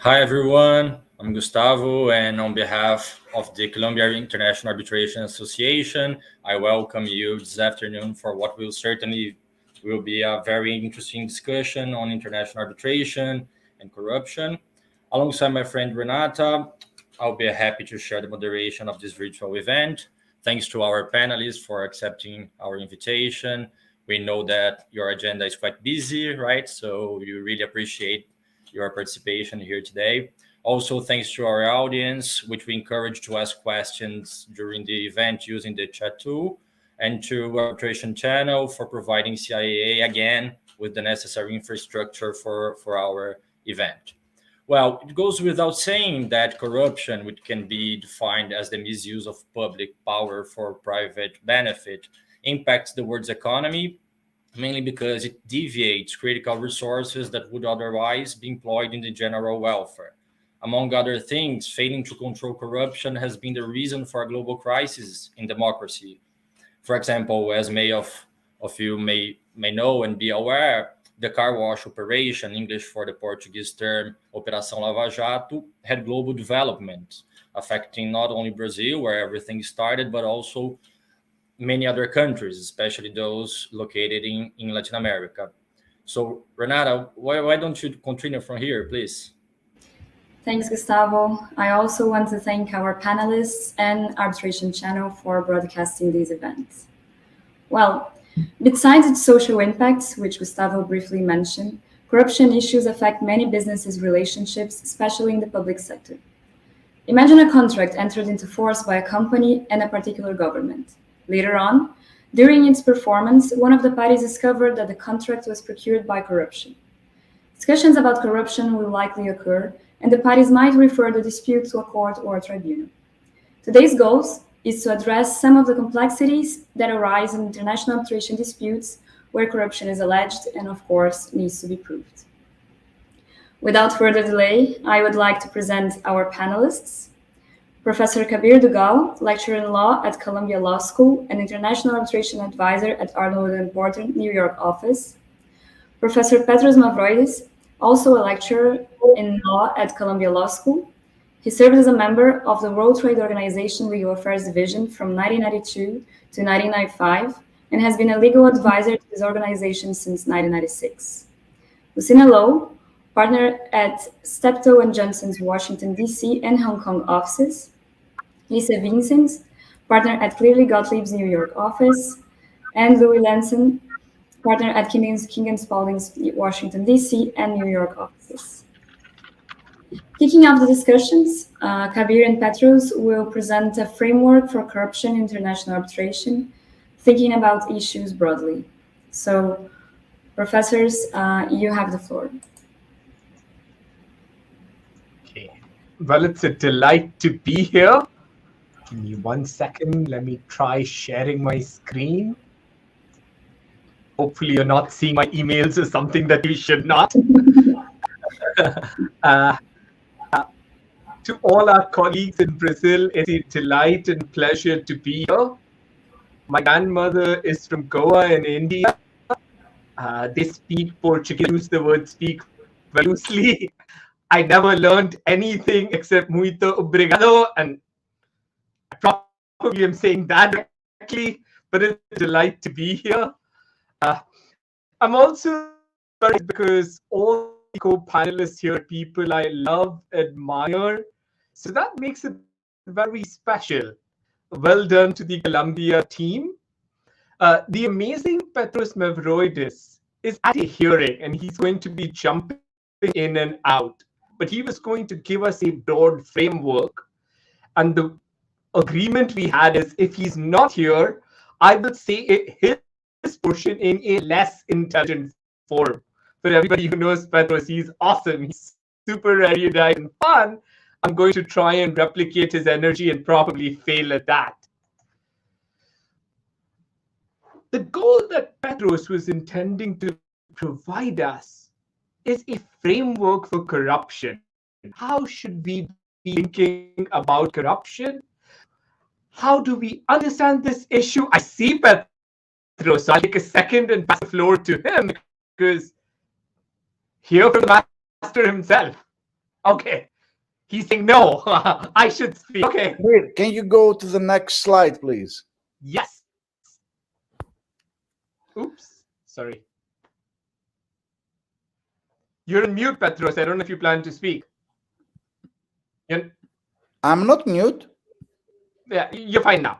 Hi everyone, I'm Gustavo, and on behalf of the Columbia International Arbitration Association, I welcome you this afternoon for what will be a very interesting discussion on international arbitration and corruption. Alongside my friend Renata, I'll be happy to share the moderation of this virtual event. Thanks to our panelists for accepting our invitation. We know that your agenda is quite busy, right? So we really appreciate your participation here today. Also, thanks to our audience, which we encourage to ask questions during the event using the chat tool, and to Arbitration channel for providing CIAA again with the necessary infrastructure for our event. Well, it goes without saying that corruption, which can be defined as the misuse of public power for private benefit, impacts the world's economy, mainly because it deviates critical resources that would otherwise be employed in the general welfare. Among other things, failing to control corruption has been the reason for a global crisis in democracy. For example, as many of you may know and be aware, the car wash operation, English for the Portuguese term Operação Lava Jato, had global development, affecting not only Brazil, where everything started, but also many other countries, especially those located in Latin America. So, Renata, why don't you continue from here, please? Thanks, Gustavo. I also want to thank our panelists and Arbitration channel for broadcasting these events. Well, besides its social impacts, which Gustavo briefly mentioned, corruption issues affect many businesses' relationships, especially in the public sector. Imagine a contract entered into force by a company and a particular government. Later on, during its performance, one of the parties discovered that the contract was procured by corruption. Discussions about corruption will likely occur, and the parties might refer the dispute to a court or a tribunal. Today's goal is to address some of the complexities that arise in international arbitration disputes where corruption is alleged and, of course, needs to be proved. Without further delay, I would like to present our panelists. Professor Kabir Duggal, lecturer in law at Columbia Law School and international arbitration advisor at Arnold and Porter, New York office. Professor Petros Mavroidis, also a lecturer in law at Columbia Law School. He served as a member of the World Trade Organization Legal Affairs Division from 1992 to 1995 and has been a legal advisor to this organization since 1996. Lucinda, partner at Steptoe and Johnson's Washington, D.C. and Hong Kong offices. Lisa Vicens, partner at Cleary Gottlieb's New York office. And Llamzon, partner at King & Spalding's Washington, D.C. and New York offices. Kicking off the discussions, Kabir and Petros will present a framework for corruption in international arbitration, thinking about issues broadly. So, professors, you have the floor. Well, it's a delight to be here. Give me 1 second. Let me try sharing my screen. Hopefully, you're not seeing my emails or something that you should not. To all our colleagues in Brazil, it's a delight and pleasure to be here. My grandmother is from Goa in India. They speak Portuguese, use the word speak very loosely. I never learned anything except muito obrigado, and I probably am saying that correctly, but it's a delight to be here. I'm also very because all the co-panelists here are people I love, admire, so that makes it very special. Well done to the Columbia team. The amazing Petros Mavroidis is at a hearing, and he's going to be jumping in and out. But he was going to give us a broad framework. And the agreement we had is if he's not here, I will say his portion in a less intelligent form. For everybody who knows Petros, he's awesome. He's super erudite and fun. I'm going to try and replicate his energy and probably fail at that. The goal that Petros was intending to provide us is a framework for corruption. How should we be thinking about corruption? How do we understand this issue? I see Petros, so I'll take a second and pass the floor to him because hear from the master himself. Okay. He's saying no. I should speak. Okay. Kabir, can you go to the next slide, please? Yes. Oops. Sorry. You're on mute, Petros. I don't know if you plan to speak. I'm not mute. Yeah, you're fine now.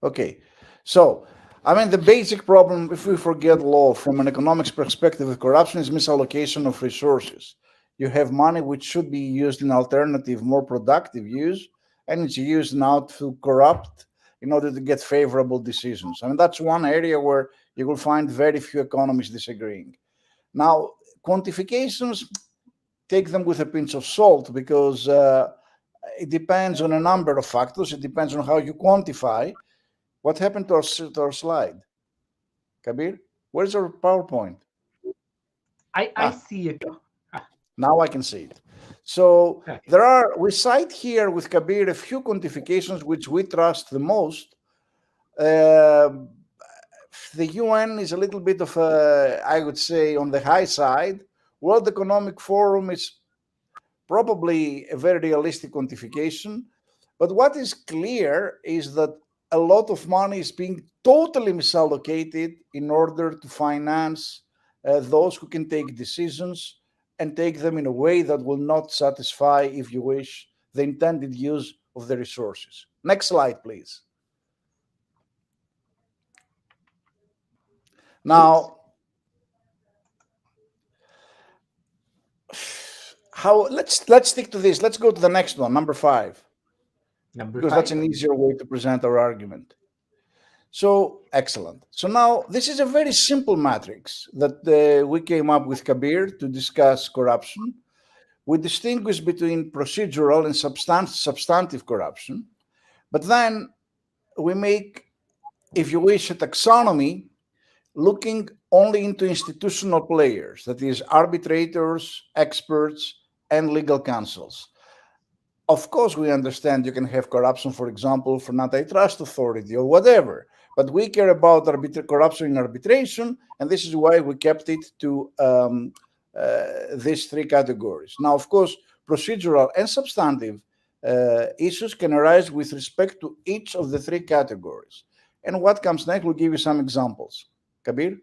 Okay. So, I mean, the basic problem, if we forget law from an economics perspective with corruption, is misallocation of resources. You have money which should be used in alternative, more productive use, and it's used now to corrupt in order to get favorable decisions. I mean, that's one area where you will find very few economists disagreeing. Now, quantifications, take them with a pinch of salt because it depends on a number of factors. It depends on how you quantify. What happened to our slide? Kabir, where's our PowerPoint? I see it. Now I can see it. So we cite here with Kabir a few quantifications which we trust the most. The UN is a little bit of I would say, on the high side. World Economic Forum is probably a very realistic quantification. But what is clear is that a lot of money is being totally misallocated in order to finance those who can take decisions and take them in a way that will not satisfy, if you wish, the intended use of the resources. Next slide, please. Now, let's stick to this. Let's go to the next one, number 5. Because that's an easier way to present our argument. So, excellent. So now, this is a very simple matrix that we came up with Kabir to discuss corruption. We distinguish between procedural and substantive corruption. But then we make, if you wish, a taxonomy looking only into institutional players, that is, arbitrators, experts, and legal counsels. Of course, we understand you can have corruption, for example, from antitrust authority or whatever, but we care about corruption in arbitration, and this is why we kept it to these 3 categories. Now, of course, procedural and substantive issues can arise with respect to each of the 3 categories. And what comes next, we'll give you some examples. Kabir?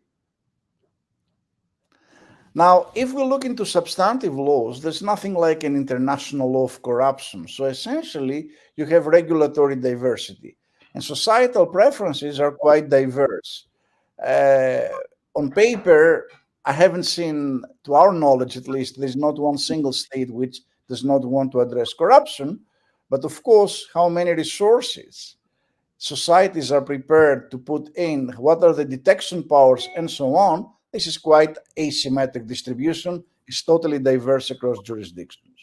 Now, if we look into substantive laws, there's nothing like an international law of corruption. So essentially, you have regulatory diversity. And societal preferences are quite diverse. On paper, I haven't seen, to our knowledge at least, there's not one single state which does not want to address corruption. But of course, how many resources societies are prepared to put in, what are the detection powers, and so on. This is quite asymmetric distribution. It's totally diverse across jurisdictions.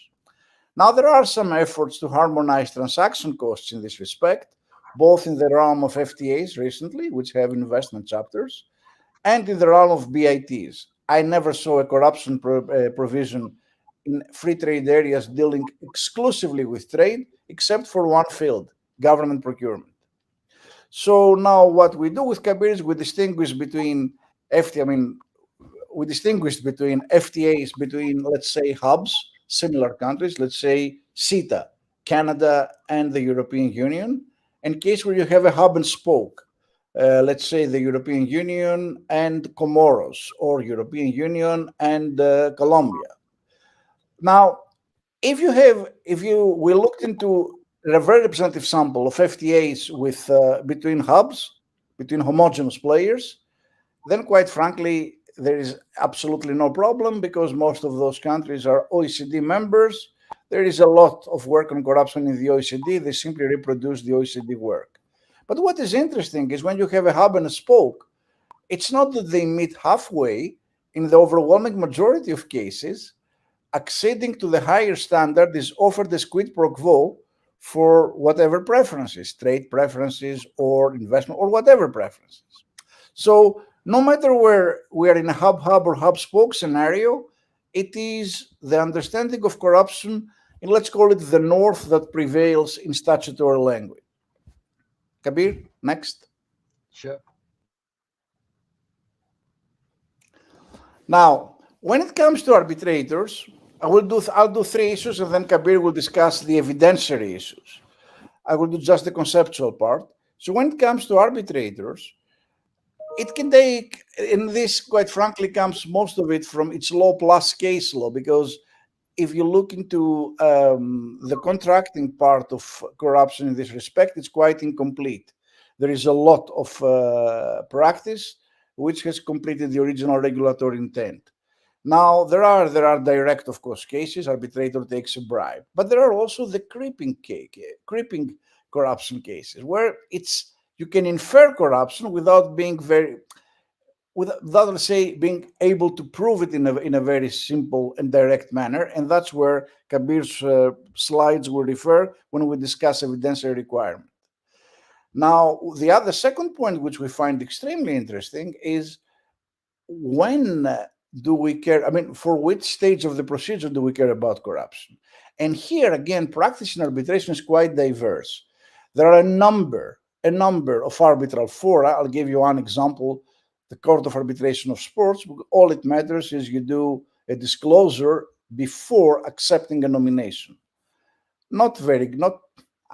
Now, there are some efforts to harmonize transaction costs in this respect, both in the realm of FTAs recently, which have investment chapters, and in the realm of BITs. I never saw a corruption provision in free trade areas dealing exclusively with trade, except for one field, government procurement. So now what we do with Kabir is we distinguish between FTAs between, let's say, hubs, similar countries, let's say CETA, Canada and the European Union, in case where you have a hub and spoke, let's say the European Union and Comoros, or European Union and Colombia. Now, we looked into a very representative sample of FTAs with between hubs, between homogeneous players, then quite frankly, there is absolutely no problem because most of those countries are OECD members. There is a lot of work on corruption in the OECD. They simply reproduce the OECD work. But what is interesting is when you have a hub and a spoke, it's not that they meet halfway. In the overwhelming majority of cases, acceding to the higher standard is offered as quid pro quo for whatever preferences, trade preferences or investment or whatever preferences. So no matter where we are in a hub-hub or hub-spoke scenario, it is the understanding of corruption, and let's call it the north, that prevails in statutory language. Kabir, next. Sure. Now, when it comes to arbitrators, I'll do three issues, and then Kabir will discuss the evidentiary issues. I will do just the conceptual part. So when it comes to arbitrators, it can take, and this quite frankly comes most of it from its law plus case law, because if you look into the contracting part of corruption in this respect, it's quite incomplete. There is a lot of practice which has completed the original regulatory intent. Now, there are direct, of course, cases, arbitrator takes a bribe, but there are also the creeping corruption cases where you can infer corruption without being let's say, being able to prove it in a very simple and direct manner. And that's where Kabir's slides will refer when we discuss evidentiary requirement. Now, the second point, which we find extremely interesting, is when do we care? I mean, for which stage of the procedure do we care about corruption? And here, again, practice in arbitration is quite diverse. There are a number of arbitral fora. I'll give you one example. The Court of Arbitration of Sports, all it matters is you do a disclosure before accepting a nomination.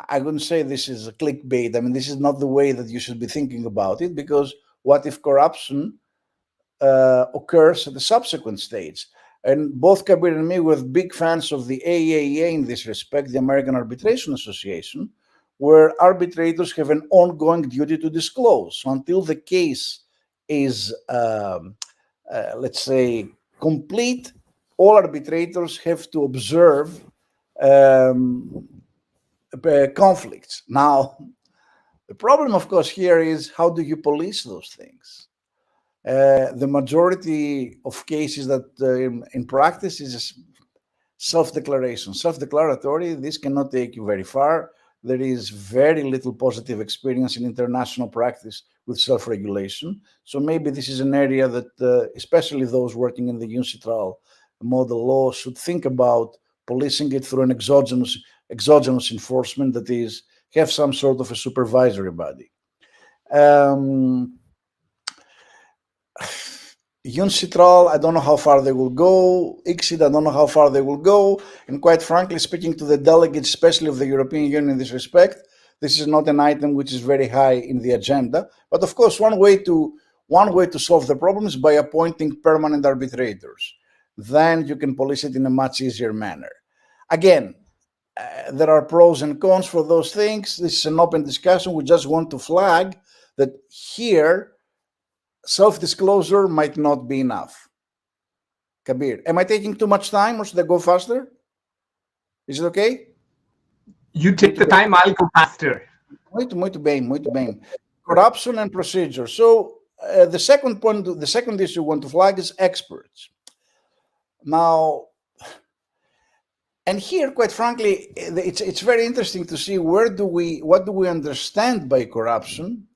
I wouldn't say this is a clickbait. I mean, this is not the way that you should be thinking about it, because what if corruption occurs at the subsequent stage? And both Kabir and me were big fans of the AAA in this respect, the American Arbitration Association, where arbitrators have an ongoing duty to disclose. So until the case is, let's say, complete, all arbitrators have to observe conflicts. Now, the problem, of course, here is how do you police those things? The majority of cases that in practice is self-declaration, self-declaratory. This cannot take you very far. There is very little positive experience in international practice with self-regulation. So maybe this is an area that, especially those working in the UNCITRAL model law, should think about policing it through an exogenous enforcement, that is, have some sort of a supervisory body. UNCITRAL, I don't know how far they will go. ICSID, I don't know how far they will go. And quite frankly, speaking to the delegates, especially of the European Union in this respect, this is not an item which is very high in the agenda. But of course, one way to solve the problem is by appointing permanent arbitrators. Then you can police it in a much easier manner. Again, there are pros and cons for those things. This is an open discussion. We just want to flag that here, self-disclosure might not be enough. Kabir, am I taking too much time, or should I go faster? Is it okay? You take the time, I'll go faster. Muito bem. Corruption and procedure. So the second issue we want to flag is experts. Now, and here, quite frankly, it's very interesting to see what do we understand by corruption,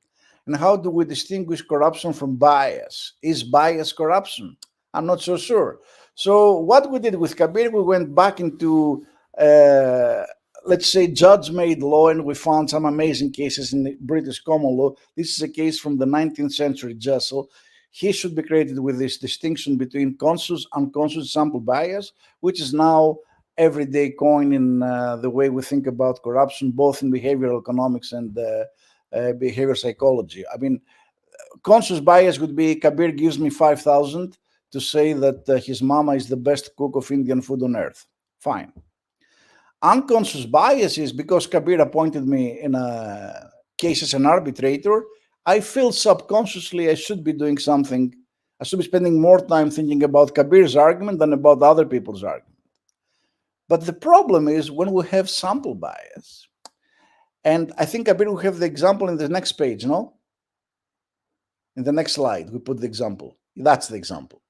and how do we distinguish corruption from bias? Is bias corruption? I'm not so sure. So what we did with Kabir, we went back into, let's say, judge-made law, and we found some amazing cases in the British common law. This is a case from the 19th century Jessel. He should be credited with this distinction between conscious, unconscious sample bias, which is now everyday coin in the way we think about corruption, both in behavioral economics and behavior psychology. I mean, conscious bias would be Kabir gives me 5,000 to say that his mama is the best cook of Indian food on earth. Fine. Unconscious bias is because Kabir appointed me in a case as an arbitrator, I feel subconsciously I should be doing something. I should be spending more time thinking about Kabir's argument than about other people's argument. But the problem is when we have sample bias. And I think Kabir will have the example in the next page, no? In the next slide, we put the example. That's the example.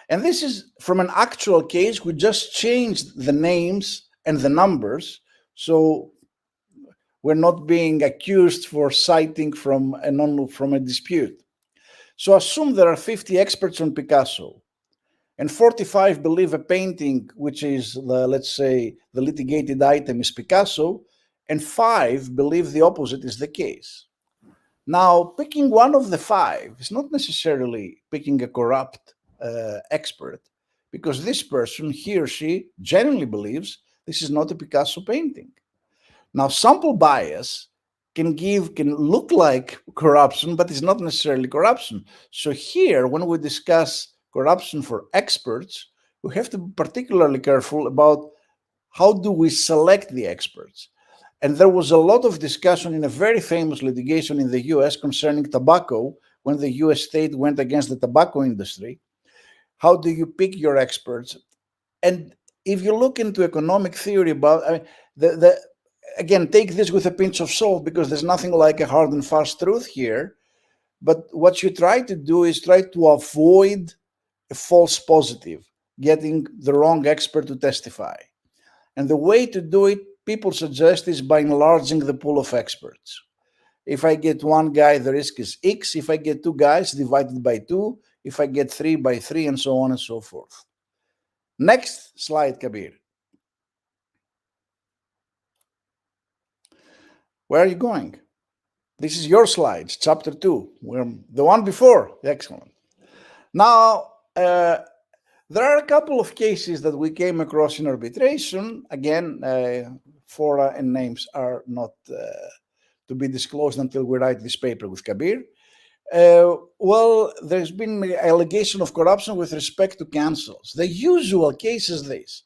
And this is from an actual case. We just changed the names and the numbers. So we're not being accused for citing from a dispute. So assume there are 50 experts on Picasso, and 45 believe a painting, which is, let's say, the litigated item is Picasso, and 5 believe the opposite is the case. Now, picking one of the 5 is not necessarily picking a corrupt expert, because this person, he or she, genuinely believes this is not a Picasso painting. Now, sample bias can look like corruption, but it's not necessarily corruption. So here, when we discuss corruption for experts, we have to be particularly careful about how do we select the experts. And there was a lot of discussion in a very famous litigation in the US concerning tobacco, when the US state went against the tobacco industry. How do you pick your experts? And if you look into economic theory about, again, take this with a pinch of salt, because there's nothing like a hard and fast truth here. But what you try to do is try to avoid a false positive, getting the wrong expert to testify. And the way to do it, people suggest, is by enlarging the pool of experts. If I get one guy, the risk is X. If I get two guys, divided by 2. If I get 3 by 3, and so on and so forth. Next slide, Kabir. Where are you going? This is your slides, chapter 2. The one before. Excellent. Now, there are a couple of cases that we came across in arbitration. Again, fora and names are not to be disclosed until we write this paper with Kabir. Well, there's been an allegation of corruption with respect to cancels. The usual case is this.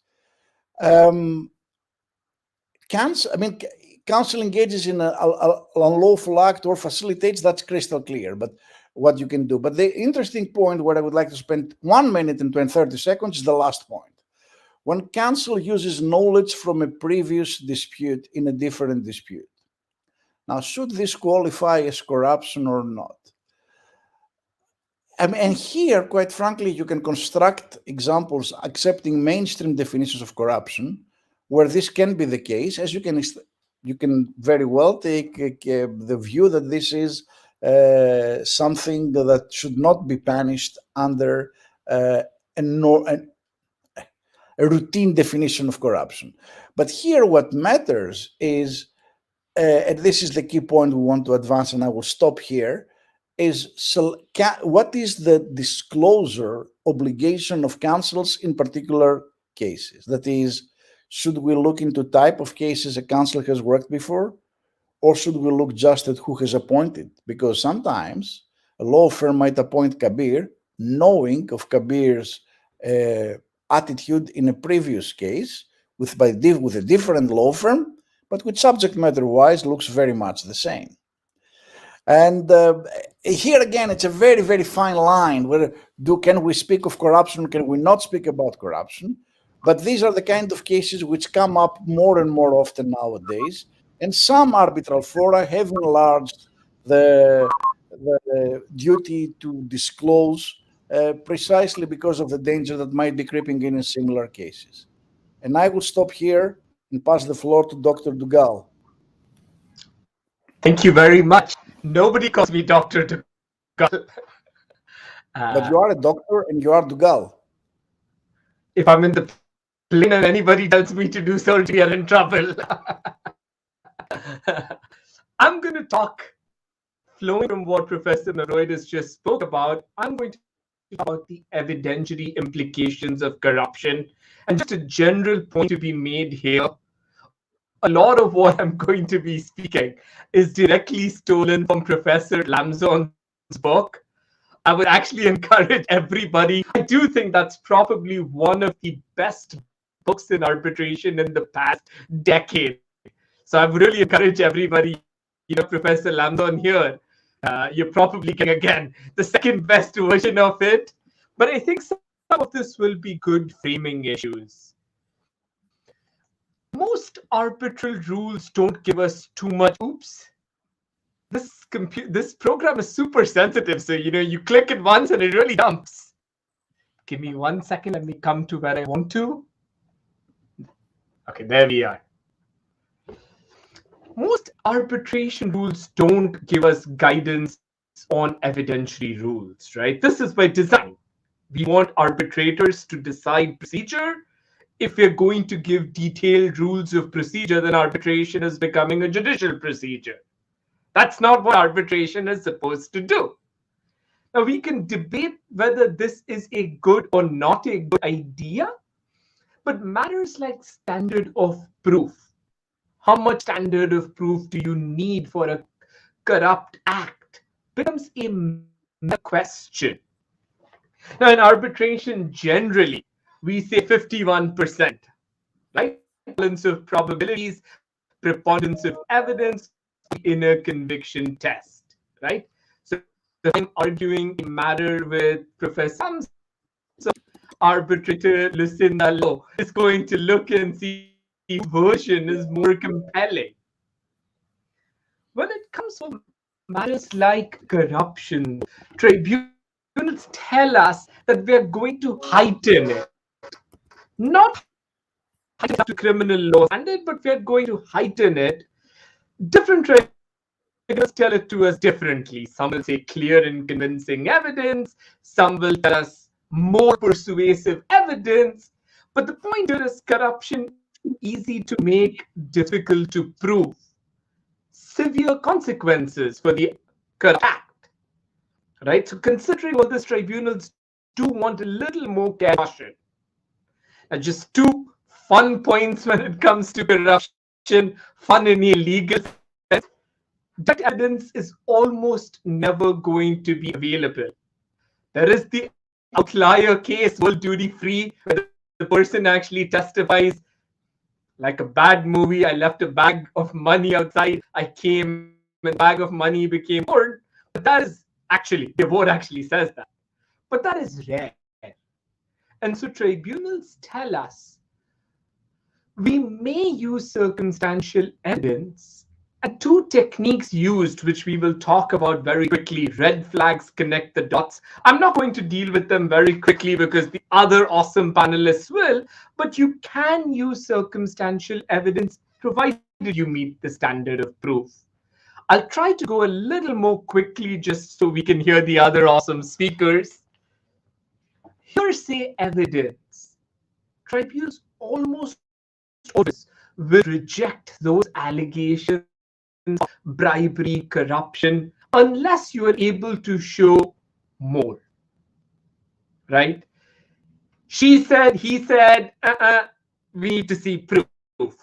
Counsel engages in an unlawful act or facilitates, that's crystal clear, but what you can do. But the interesting point where I would like to spend 1 minute and 30 seconds is the last point. When counsel uses knowledge from a previous dispute in a different dispute. Now, should this qualify as corruption or not? And here, quite frankly, you can construct examples accepting mainstream definitions of corruption where this can be the case, as you can very well take the view that this is something that should not be punished under a routine definition of corruption. But here what matters is, and this is the key point we want to advance, and I will stop here, is what is the disclosure obligation of counsels in particular cases? That is, should we look into type of cases a counsel has worked before, or should we look just at who has appointed? Because sometimes a law firm might appoint Kabir knowing of Kabir's attitude in a previous case with a different law firm, but which subject matter-wise looks very much the same. And here again, it's a very, very fine line. Can we speak of corruption? Can we not speak about corruption? But these are the kind of cases which come up more and more often nowadays. And some arbitral fora have enlarged the duty to disclose precisely because of the danger that might be creeping in similar cases. And I will stop here and pass the floor to Dr. Duggal. Thank you very much. Nobody calls me Dr. Duggal. But you are a doctor and you are Duggal. If I'm in the plane and anybody tells me to do surgery, I'm in trouble. I'm going to talk, flowing from what Professor Mavroidis just spoke about, I'm going to talk about the evidentiary implications of corruption. And just a general point to be made here, a lot of what I'm going to be speaking is directly stolen from Professor Llamzon's book. I would actually encourage everybody. I do think that's probably one of the best books in arbitration in the past decade. So I would really encourage everybody, Professor Llamzon here, you're probably getting, again, the second best version of it. But I think some of this will be good framing issues. Most arbitral rules don't give us too much. Oops. This program is super sensitive. So, you click it once and it really dumps. Give me 1 second. Let me come to where I want to. Okay, there we are. Most arbitration rules don't give us guidance on evidentiary rules, right? This is by design. We want arbitrators to decide procedure. If we're going to give detailed rules of procedure, then arbitration is becoming a judicial procedure. That's not what arbitration is supposed to do. Now, we can debate whether this is a good or not a good idea, but matters like standard of proof. How much standard of proof do you need for a corrupt act becomes a question. Now, in arbitration, generally, we say 51%, right? Balance of probabilities, preponderance of evidence, inner conviction test, right? So if I'm arguing a matter with Professor Llamzon, arbitrator Lucinda is going to look and see if version is more compelling. When it comes to matters like corruption, tribunals tell us that we're going to heighten it. Not heighten it to criminal law standard, but we're going to heighten it. Different tribunals tell it to us differently. Some will say clear and convincing evidence. Some will tell us more persuasive evidence. But the point here is corruption is easy to make, difficult to prove. Severe consequences for the corrupt act, right? So considering all this, tribunals do want a little more caution. And just two fun points when it comes to corruption, fun in a legal sense. Direct evidence is almost never going to be available. There is the outlier case, world duty free, where the person actually testifies, like a bad movie, I left a bag of money outside, I came and the bag of money became born. But that is actually, the board actually says that. But that is rare. And so tribunals tell us we may use circumstantial evidence, and two techniques used, which we will talk about very quickly. Red flags, connect the dots. I'm not going to deal with them very quickly because the other awesome panelists will, but you can use circumstantial evidence provided you meet the standard of proof. I'll try to go a little more quickly just so we can hear the other awesome speakers. Hearsay evidence. Tribunals almost always will reject those allegations of bribery, corruption, unless you are able to show more, right? She said, he said, we need to see proof.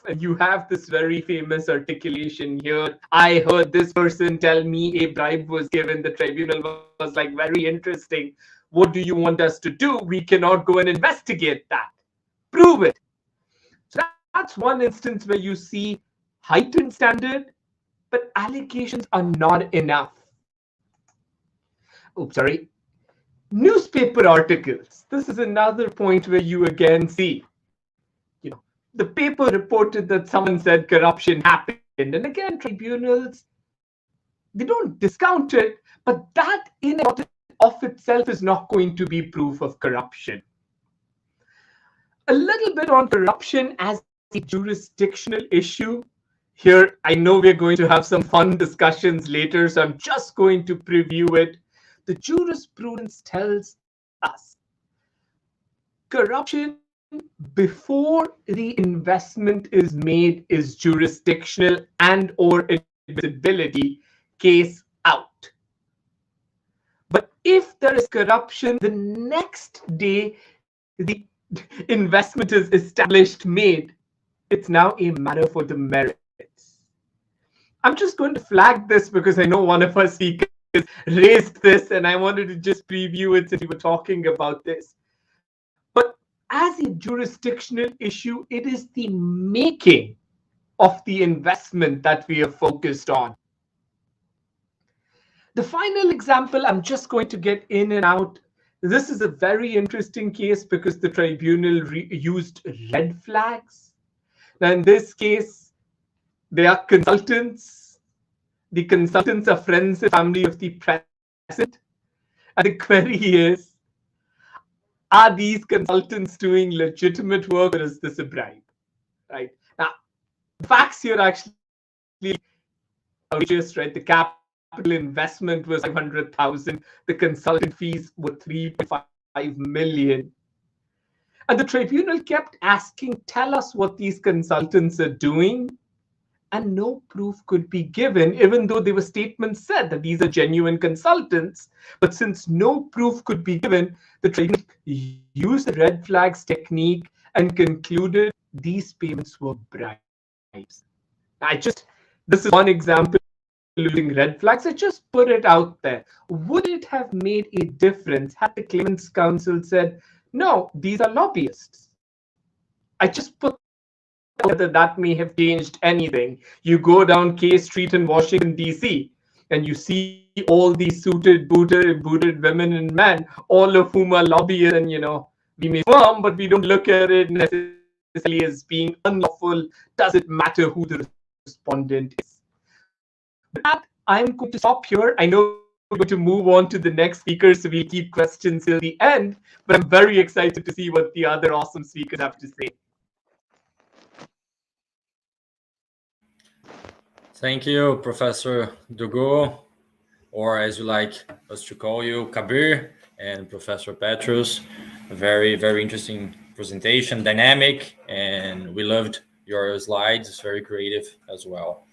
And you have this very famous articulation here. I heard this person tell me a bribe was given. The tribunal was like, very interesting. What do you want us to do? We cannot go and investigate that. Prove it. So that's one instance where you see heightened standard, but allegations are not enough. Oh, sorry. Newspaper articles. This is another point where you again see, the paper reported that someone said corruption happened. And again, tribunals, they don't discount it, but that in and of itself is not going to be proof of corruption. A little bit on corruption as a jurisdictional issue. Here, I know we're going to have some fun discussions later, so I'm just going to preview it. The jurisprudence tells us corruption before the investment is made is jurisdictional and or admissibility, case out. But if there is corruption, the next day the investment is established, made, it's now a matter for the merits. I'm just going to flag this because I know one of our speakers raised this and I wanted to just preview it since we were talking about this. But as a jurisdictional issue, it is the making of the investment that we are focused on. The final example, I'm just going to get in and out. This is a very interesting case because the tribunal used red flags. Now, in this case, they are consultants. The consultants are friends and family of the president. And the query is, are these consultants doing legitimate work or is this a bribe? Right? Now, the facts here are actually outrageous, right? The capital investment was 500,000. The consultant fees were 3.5 million. And the tribunal kept asking, tell us what these consultants are doing. and no proof could be given, even though there were statements said that these are genuine consultants. But since no proof could be given, the tribunal used the red flags technique and concluded these payments were bribes. This is one example using red flags. I just put it out there. Would it have made a difference had the claimants counsel said, no, these are lobbyists? I just put whether that may have changed anything. You go down K Street in Washington, D.C., and you see all these suited, booted women and men, all of whom are lobbyists, and we may firm, but we don't look at it necessarily as being unlawful. Does it matter who the respondent is? With that, I'm going to stop here. I know we're going to move on to the next speaker, so we'll keep questions till the end, but I'm very excited to see what the other awesome speakers have to say. Thank you, Professor Duggal, or as you like us to call you, Kabir, and Professor Petros. A very, very interesting presentation, dynamic, and we loved your slides. It's very creative as well.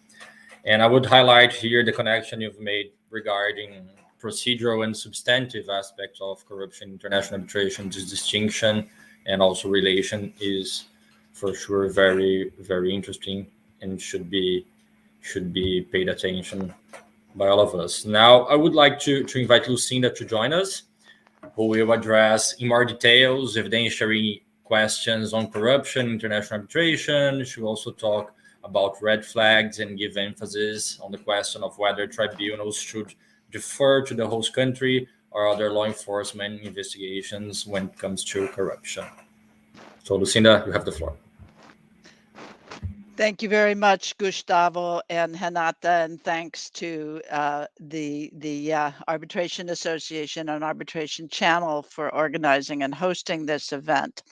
And I would highlight here the connection you've made regarding procedural and substantive aspects of corruption, international arbitration. This distinction and also relation is for sure very, very interesting and should be paid attention by all of us. Now, I would like to invite Lucinda to join us, who will address in more details evidentiary questions on corruption, international arbitration. She will also talk about red flags and give emphasis on the question of whether tribunals should defer to the host country or other law enforcement investigations when it comes to corruption. So, Lucinda, you have the floor. Thank you very much, Gustavo and Renata, and thanks to the Arbitration Association and Arbitration Channel for organizing and hosting this event.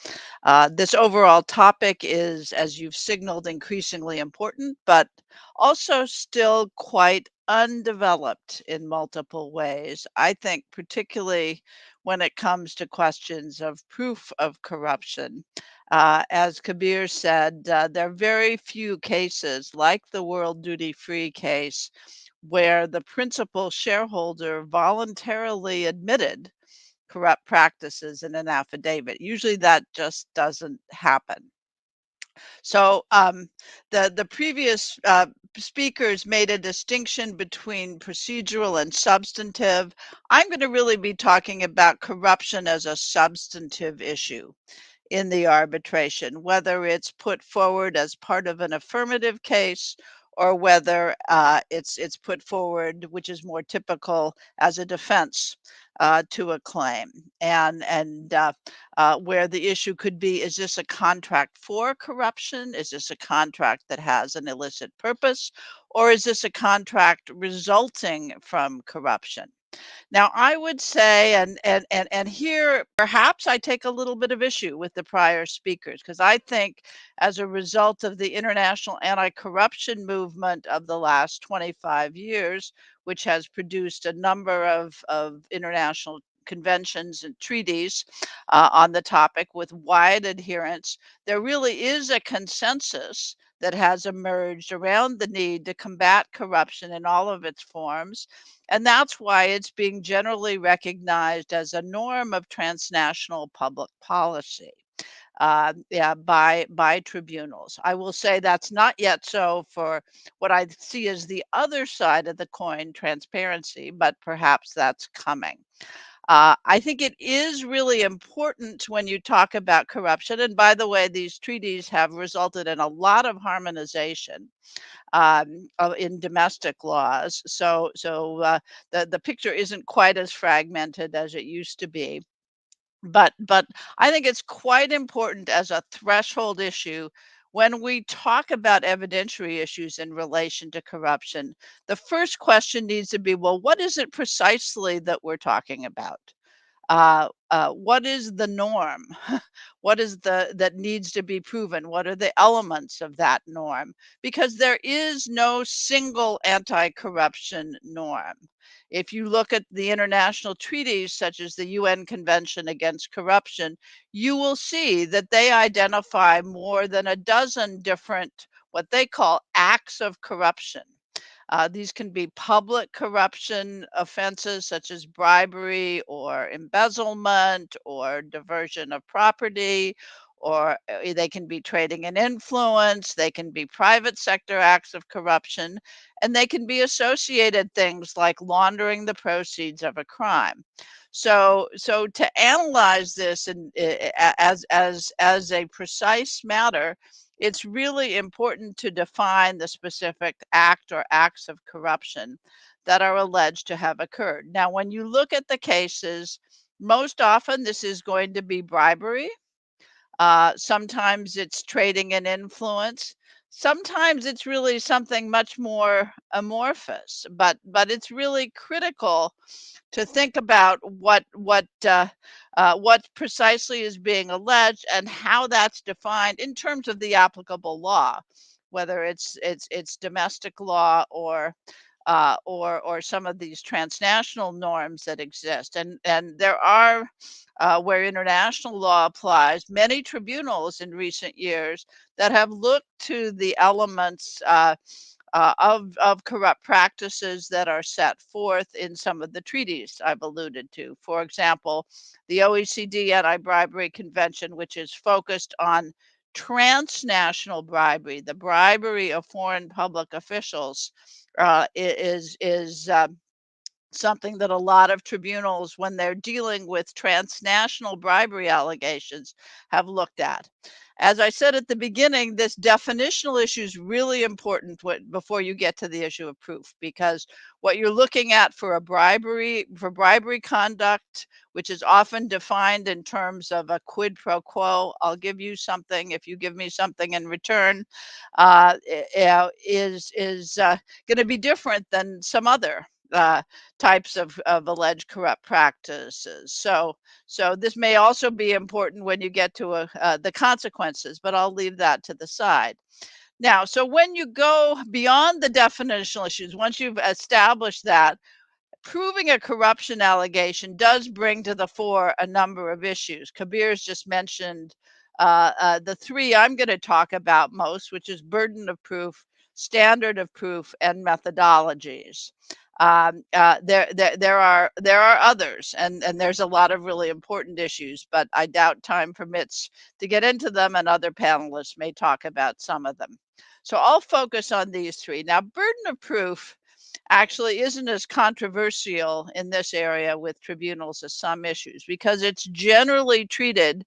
This overall topic is, as you've signaled, increasingly important, but also still quite undeveloped in multiple ways. I think particularly when it comes to questions of proof of corruption. As Kabir said, there are very few cases like the World Duty Free case where the principal shareholder voluntarily admitted corrupt practices in an affidavit. Usually that just doesn't happen. So the previous speakers made a distinction between procedural and substantive. I'm going to really be talking about corruption as a substantive issue in the arbitration, whether it's put forward as part of an affirmative case or whether it's put forward, which is more typical, as a defense to a claim, and where the issue could be: is this a contract for corruption? Is this a contract that has an illicit purpose, or is this a contract resulting from corruption? Now, I would say, and here perhaps I take a little bit of issue with the prior speakers, because I think as a result of the international anti-corruption movement of the last 25 years, which has produced a number of international conventions and treaties on the topic with wide adherence, there really is a consensus that has emerged around the need to combat corruption in all of its forms. And that's why it's being generally recognized as a norm of transnational public policy by tribunals. I will say that's not yet so for what I see as the other side of the coin, transparency, but perhaps that's coming. I think it is really important when you talk about corruption. And by the way, these treaties have resulted in a lot of harmonization in domestic laws. So the picture isn't quite as fragmented as it used to be. But I think it's quite important as a threshold issue when we talk about evidentiary issues in relation to corruption. The first question needs to be, well, what is it precisely that we're talking about? What is the norm? What is that needs to be proven? What are the elements of that norm? Because there is no single anti-corruption norm. If you look at the international treaties, such as the UN Convention Against Corruption, you will see that they identify more than a dozen different what they call acts of corruption. These can be public corruption offenses such as bribery or embezzlement or diversion of property, or they can be trading in influence, they can be private sector acts of corruption, and they can be associated things like laundering the proceeds of a crime. So to analyze this as a precise matter, it's really important to define the specific act or acts of corruption that are alleged to have occurred. Now, when you look at the cases, most often this is going to be bribery. Sometimes it's trading in influence. Sometimes it's really something much more amorphous, but it's really critical to think about what precisely is being alleged and how that's defined in terms of the applicable law, whether it's domestic law or some of these transnational norms that exist. And there are, where international law applies, many tribunals in recent years that have looked to the elements of corrupt practices that are set forth in some of the treaties I've alluded to. For example, the OECD Anti-Bribery Convention, which is focused on transnational bribery, the bribery of foreign public officials, is something that a lot of tribunals, when they're dealing with transnational bribery allegations, have looked at. As I said at the beginning, this definitional issue is really important before you get to the issue of proof, because what you're looking at for bribery conduct, which is often defined in terms of a quid pro quo, I'll give you something if you give me something in return, is going to be different than some other types of alleged corrupt practices. So this may also be important when you get to the consequences, but I'll leave that to the side. Now, so when you go beyond the definitional issues, once you've established that, proving a corruption allegation does bring to the fore a number of issues. Kabir's just mentioned the three I'm going to talk about most, which is burden of proof, standard of proof, and methodologies. There are others, and there's a lot of really important issues, but I doubt time permits to get into them, and other panelists may talk about some of them. So I'll focus on these three. Now, burden of proof actually isn't as controversial in this area with tribunals as some issues, because it's generally treated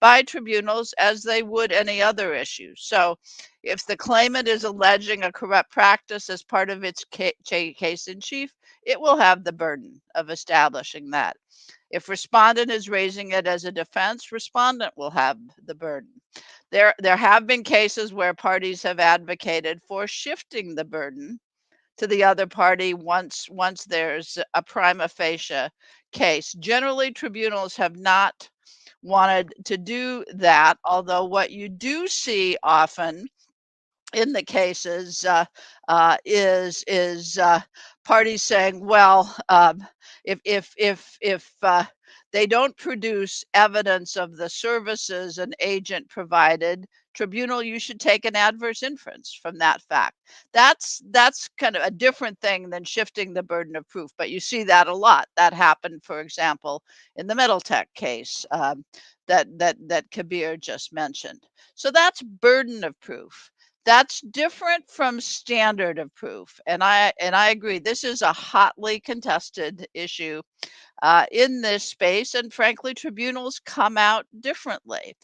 by tribunals as they would any other issue. So if the claimant is alleging a corrupt practice as part of its case in chief, it will have the burden of establishing that. If respondent is raising it as a defense, respondent will have the burden. There have been cases where parties have advocated for shifting the burden to the other party once there's a prima facie case. Generally, tribunals have not wanted to do that, although what you do see often in the cases is parties saying, well, if they don't produce evidence of the services an agent provided, tribunal, you should take an adverse inference from that fact. That's kind of a different thing than shifting the burden of proof, but you see that a lot. That happened, for example, in the Middletech case that Kabir just mentioned. So that's burden of proof. That's different from standard of proof, and I agree. This is a hotly contested issue in this space, and frankly, tribunals come out differently.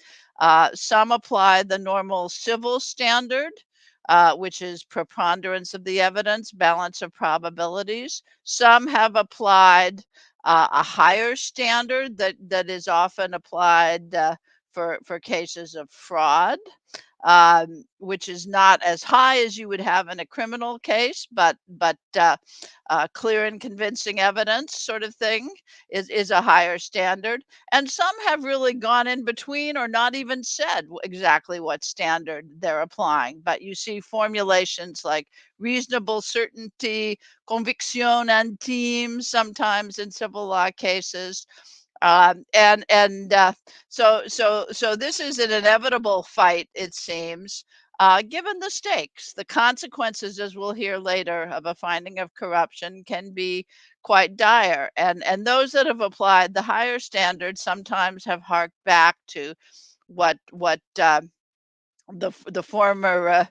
Some apply the normal civil standard, which is preponderance of the evidence, balance of probabilities. Some have applied a higher standard that is often applied for cases of fraud, which is not as high as you would have in a criminal case, but clear and convincing evidence sort of thing is a higher standard. And some have really gone in between or not even said exactly what standard they're applying. But you see formulations like reasonable certainty, conviction intime, sometimes in civil law cases. So this is an inevitable fight, it seems, Given the stakes, the consequences, as we'll hear later, of a finding of corruption can be quite dire. And those that have applied the higher standards sometimes have harked back to what the former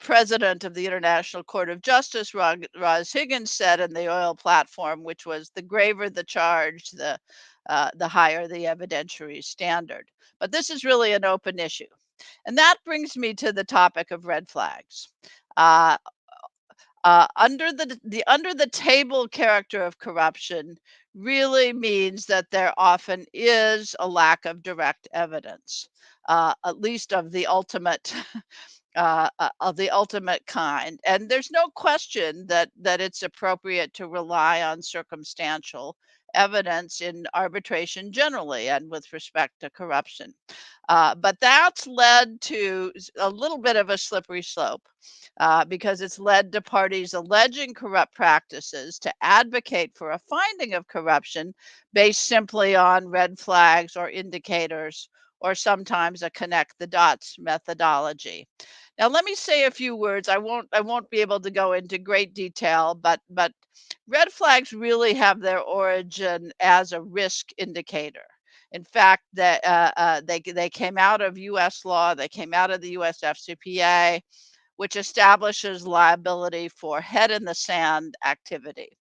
president of the International Court of Justice, Roz Higgins, said in the oil platform, which was the graver the charge, the higher the evidentiary standard. But this is really an open issue. And that brings me to the topic of red flags. Under the table character of corruption really means that there often is a lack of direct evidence, at least of the ultimate kind. And there's no question that it's appropriate to rely on circumstantial evidence in arbitration generally and with respect to corruption. But that's led to a little bit of a slippery slope because it's led to parties alleging corrupt practices to advocate for a finding of corruption based simply on red flags or indicators, or sometimes a connect the dots methodology. Now, let me say a few words. I won't be able to go into great detail, but red flags really have their origin as a risk indicator. In fact, that they came out of U.S. law. They came out of the U.S. FCPA, which establishes liability for head in the sand activity.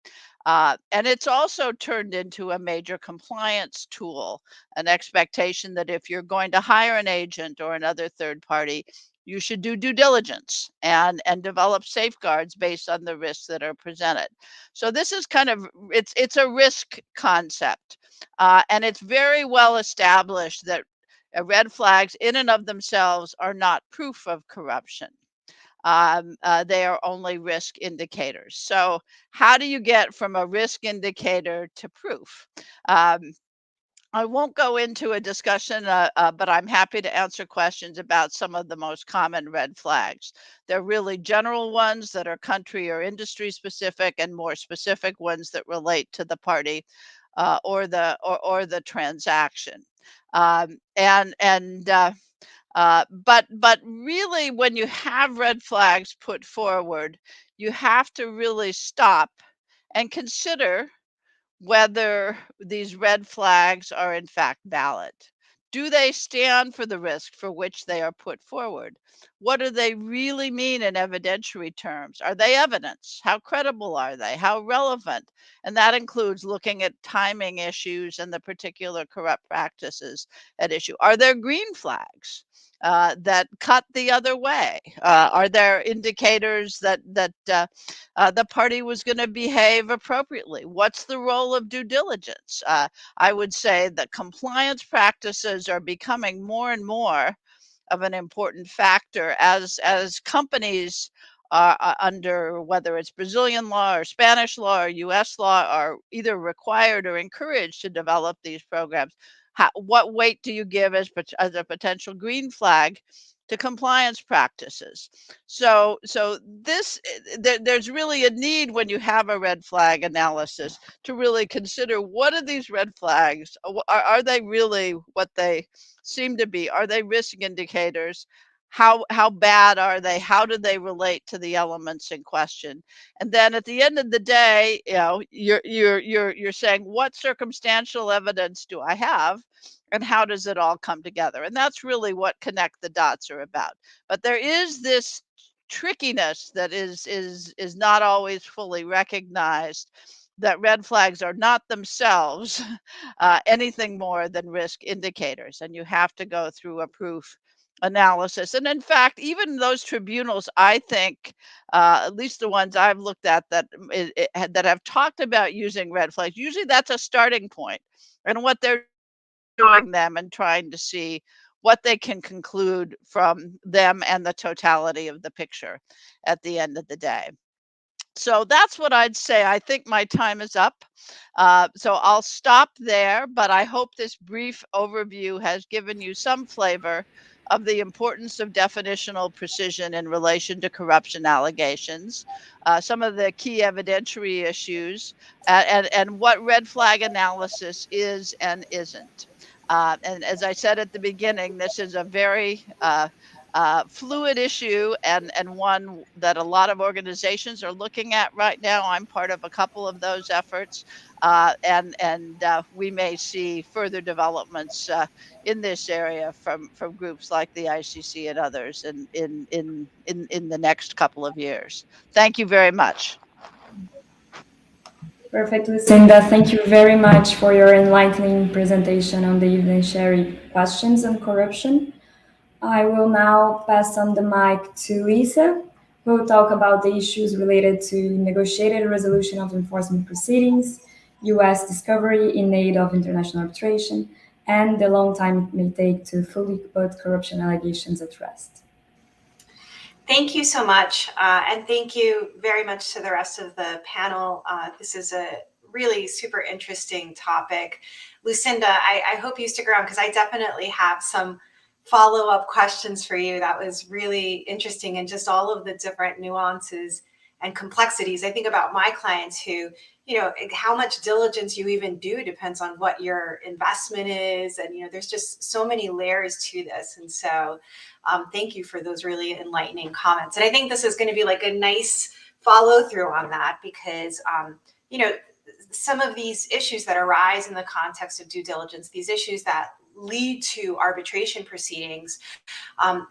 And it's also turned into a major compliance tool, an expectation that if you're going to hire an agent or another third party, you should do due diligence and develop safeguards based on the risks that are presented. So this is kind of, it's a risk concept. And it's very well established that red flags in and of themselves are not proof of corruption. They are only risk indicators. So how do you get from a risk indicator to proof? I won't go into a discussion, but I'm happy to answer questions about some of the most common red flags. They're really general ones that are country or industry specific, and more specific ones that relate to the party or the transaction. But really, when you have red flags put forward, you have to really stop and consider whether these red flags are in fact valid. Do they stand for the risk for which they are put forward? What do they really mean in evidentiary terms? Are they evidence? How credible are they? How relevant? And that includes looking at timing issues and the particular corrupt practices at issue. Are there green flags that cut the other way? Are there indicators that the party was going to behave appropriately? What's the role of due diligence? I would say that compliance practices are becoming more and more of an important factor as companies under, whether it's Brazilian law or Spanish law or US law, are either required or encouraged to develop these programs. What weight do you give as a potential green flag to compliance practices? So there's really a need, when you have a red flag analysis, to really consider, what are these red flags? Are they really what they seem to be? Are they risk indicators? How bad are they? How do they relate to the elements in question? And then at the end of the day, you're saying, what circumstantial evidence do I have, and how does it all come together? And that's really what connect the dots are about. But there is this trickiness that is not always fully recognized, that red flags are not themselves anything more than risk indicators, and you have to go through a proof analysis. And in fact, even those tribunals, I think, at least the ones I've looked at that have talked about using red flags, usually that's a starting point, and what they're doing them and trying to see what they can conclude from them and the totality of the picture at the end of the day. So that's what I'd say. I think my time is up. So I'll stop there, but I hope this brief overview has given you some flavor of the importance of definitional precision in relation to corruption allegations, some of the key evidentiary issues, and what red flag analysis is and isn't. And as I said at the beginning, this is a very fluid issue and one that a lot of organizations are looking at right now. I'm part of a couple of those efforts, and we may see further developments in this area from groups like the ICC and others in the next couple of years. Thank you very much. Perfect, Lucinda. Thank you very much for your enlightening presentation on the evidentiary questions on corruption. I will now pass on the mic to Lisa, who will talk about the issues related to negotiated resolution of enforcement proceedings, U.S. discovery in aid of international arbitration, and the long time it may take to fully put corruption allegations at rest. Thank you so much, and thank you very much to the rest of the panel. This is a really super interesting topic. Lucinda, I hope you stick around because I definitely have some follow-up questions for you. That was really interesting, and just all of the different nuances and complexities. I think about my clients who, you know, how much diligence you even do depends on what your investment is. And, you know, there's just so many layers to this. And so thank you for those really enlightening comments. And I think this is going to be like a nice follow through on that because, you know, some of these issues that arise in the context of due diligence, these issues that lead to arbitration proceedings,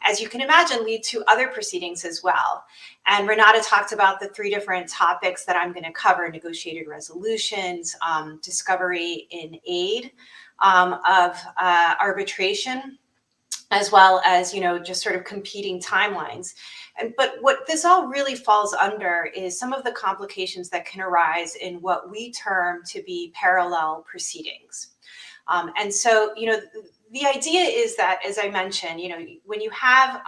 as you can imagine, lead to other proceedings as well. And Renata talked about the three different topics that I'm going to cover: negotiated resolutions, discovery in aid of arbitration, as well as, you know, just sort of competing timelines. But what this all really falls under is some of the complications that can arise in what we term to be parallel proceedings. And so, you know, the idea is that, as I mentioned, you know, when you have,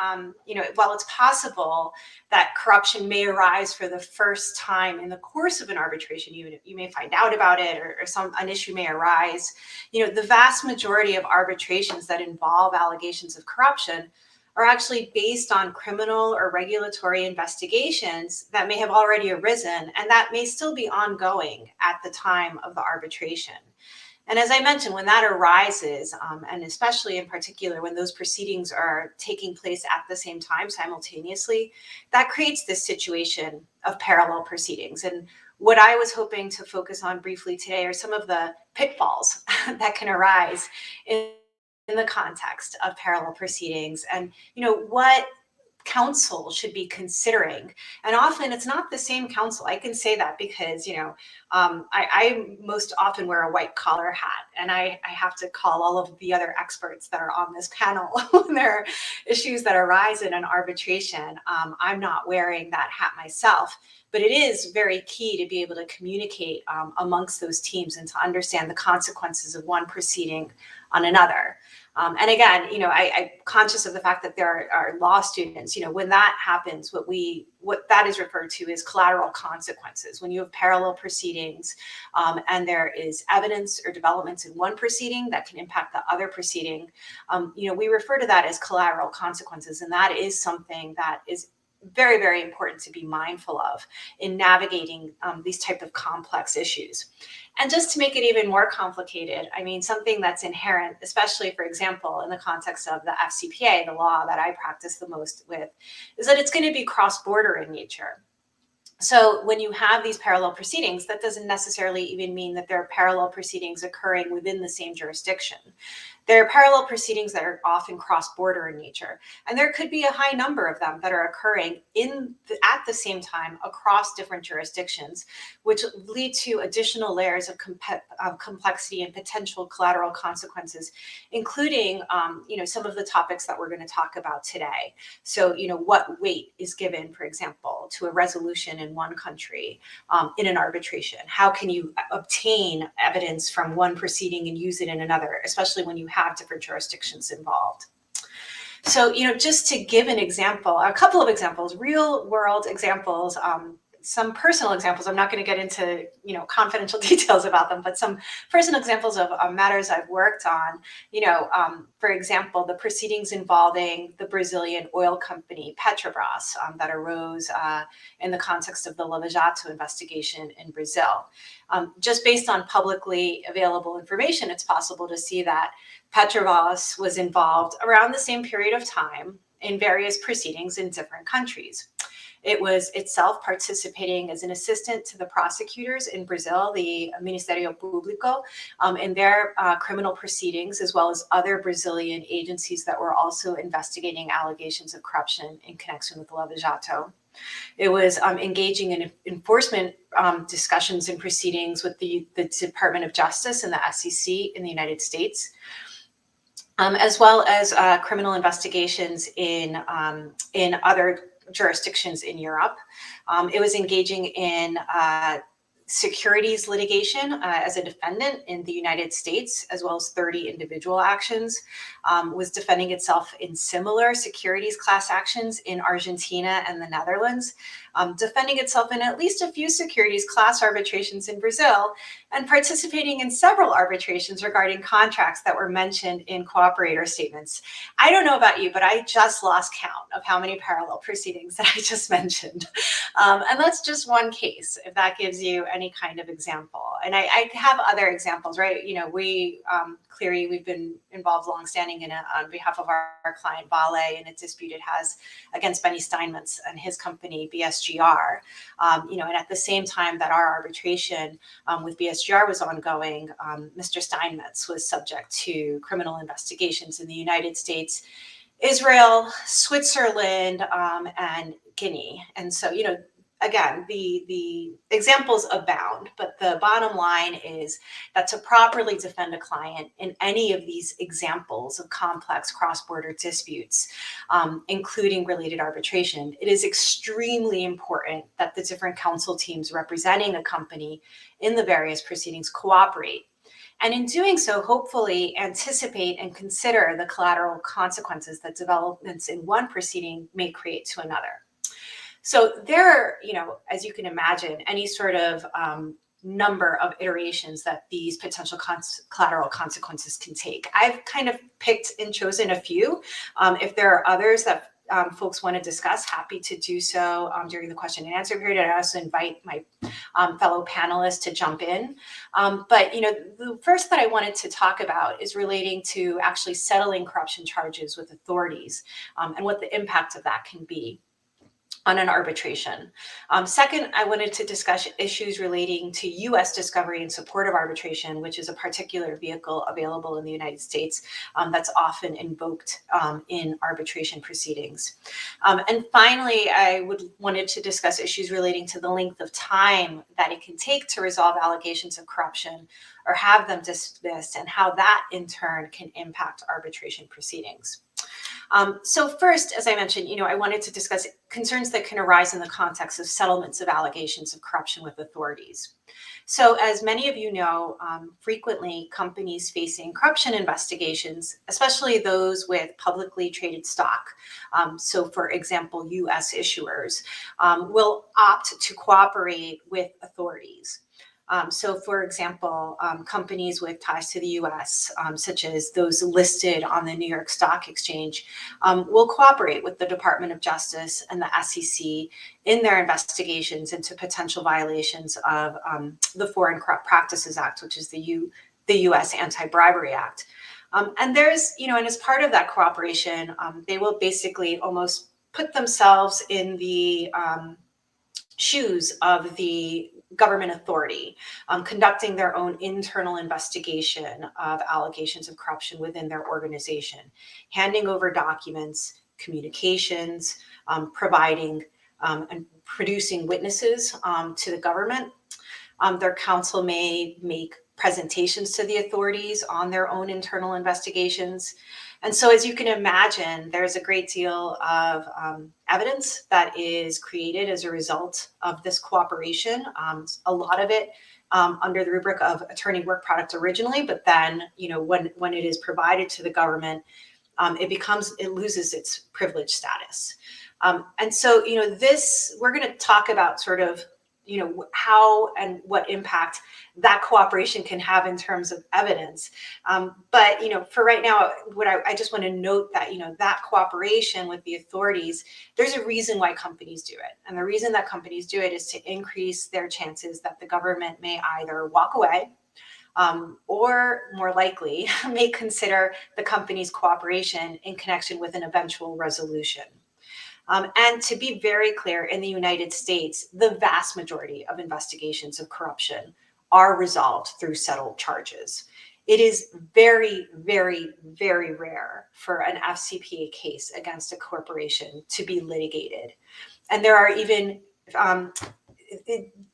you know, while it's possible that corruption may arise for the first time in the course of an arbitration, you may find out about it, or an issue may arise. You know, the vast majority of arbitrations that involve allegations of corruption are actually based on criminal or regulatory investigations that may have already arisen and that may still be ongoing at the time of the arbitration. And as I mentioned, when that arises, and especially in particular when those proceedings are taking place at the same time simultaneously, that creates this situation of parallel proceedings. And what I was hoping to focus on briefly today are some of the pitfalls that can arise in the context of parallel proceedings, and, you know, what counsel should be considering. And often it's not the same counsel. I can say that because, you know, I most often wear a white collar hat, and I have to call all of the other experts that are on this panel when there are issues that arise in an arbitration. I'm not wearing that hat myself, but it is very key to be able to communicate amongst those teams and to understand the consequences of one proceeding on another. And again, you know, I'm conscious of the fact that there are law students. You know, when that happens, what that is referred to as collateral consequences. When you have parallel proceedings and there is evidence or developments in one proceeding that can impact the other proceeding, you know, we refer to that as collateral consequences, and that is something that is very, very important to be mindful of in navigating these type of complex issues. And just to make it even more complicated, I mean, something that's inherent, especially, for example, in the context of the FCPA, the law that I practice the most with, is that it's going to be cross-border in nature. So when you have these parallel proceedings, that doesn't necessarily even mean that there are parallel proceedings occurring within the same jurisdiction. There are parallel proceedings that are often cross-border in nature, and there could be a high number of them that are occurring at the same time across different jurisdictions, which lead to additional layers of complexity and potential collateral consequences, including, you know, some of the topics that we're going to talk about today. So, you know, what weight is given, for example, to a resolution in one country in an arbitration? How can you obtain evidence from one proceeding and use it in another, especially when you have different jurisdictions involved? So, you know, just to give an example, a couple of examples, real world examples, some personal examples. I'm not going to get into, you know, confidential details about them, but some personal examples of matters I've worked on. You know, for example, the proceedings involving the Brazilian oil company Petros that arose in the context of the Llamzon investigation in Brazil. Just based on publicly available information, it's possible to see that Petros was involved around the same period of time in various proceedings in different countries. It was itself participating as an assistant to the prosecutors in Brazil, the Ministério Público, in their criminal proceedings, as well as other Brazilian agencies that were also investigating allegations of corruption in connection with Lava Jato. It was engaging in enforcement discussions and proceedings with the Department of Justice and the SEC in the United States, as well as criminal investigations in other jurisdictions in Europe. It was engaging in securities litigation as a defendant in the United States, as well as 30 individual actions, was defending itself in similar securities class actions in Argentina and the Netherlands, defending itself in at least a few securities class arbitrations in Brazil, and participating in several arbitrations regarding contracts that were mentioned in cooperator statements. I don't know about you, but I just lost count of how many parallel proceedings that I just mentioned. And that's just one case, if that gives you any kind of example. And I have other examples, right? You know, we, Cleary, we've been involved longstanding on behalf of our client Vale in a dispute it has against Benny Steinmetz and his company BSGR. You know, and at the same time that our arbitration with BSGR was ongoing, Mr. Steinmetz was subject to criminal investigations in the United States, Israel, Switzerland, and Guinea. And so, you know, again, the examples abound, but the bottom line is that to properly defend a client in any of these examples of complex cross-border disputes, including related arbitration, it is extremely important that the different counsel teams representing a company in the various proceedings cooperate. And in doing so, hopefully anticipate and consider the collateral consequences that developments in one proceeding may create to another. So there are, you know, as you can imagine, any sort of number of iterations that these potential collateral consequences can take. I've kind of picked and chosen a few. If there are others that folks want to discuss, happy to do so during the question and answer period. I also invite my fellow panelists to jump in. But, you know, the first that I wanted to talk about is relating to actually settling corruption charges with authorities and what the impact of that can be on an arbitration. Second, I wanted to discuss issues relating to U.S. discovery in support of arbitration, which is a particular vehicle available in the United States that's often invoked in arbitration proceedings. And finally, I wanted to discuss issues relating to the length of time that it can take to resolve allegations of corruption or have them dismissed, and how that in turn can impact arbitration proceedings. So first, as I mentioned, you know, I wanted to discuss concerns that can arise in the context of settlements of allegations of corruption with authorities. So as many of you know, frequently companies facing corruption investigations, especially those with publicly traded stock, so for example, US issuers, will opt to cooperate with authorities. So for example, companies with ties to the US, such as those listed on the New York Stock Exchange, will cooperate with the Department of Justice and the SEC in their investigations into potential violations of the Foreign Corrupt Practices Act, which is the US Anti-Bribery Act. And there's, you know, and as part of that cooperation, they will basically almost put themselves in the shoes of the government authority, conducting their own internal investigation of allegations of corruption within their organization, handing over documents, communications, providing and producing witnesses to the government. Their counsel may make presentations to the authorities on their own internal investigations. And so, as you can imagine, there's a great deal of evidence that is created as a result of this cooperation. A lot of it under the rubric of attorney work product originally, but then, you know, when it is provided to the government, it loses its privileged status. And so, you know, we're going to talk about sort of, you know, how and what impact that cooperation can have in terms of evidence. But, you know, for right now, I just want to note that, you know, that cooperation with the authorities, there's a reason why companies do it. And the reason that companies do it is to increase their chances that the government may either walk away or more likely may consider the company's cooperation in connection with an eventual resolution. And to be very clear, in the United States, the vast majority of investigations of corruption are resolved through settled charges. It is very, very, very rare for an FCPA case against a corporation to be litigated. And there are even,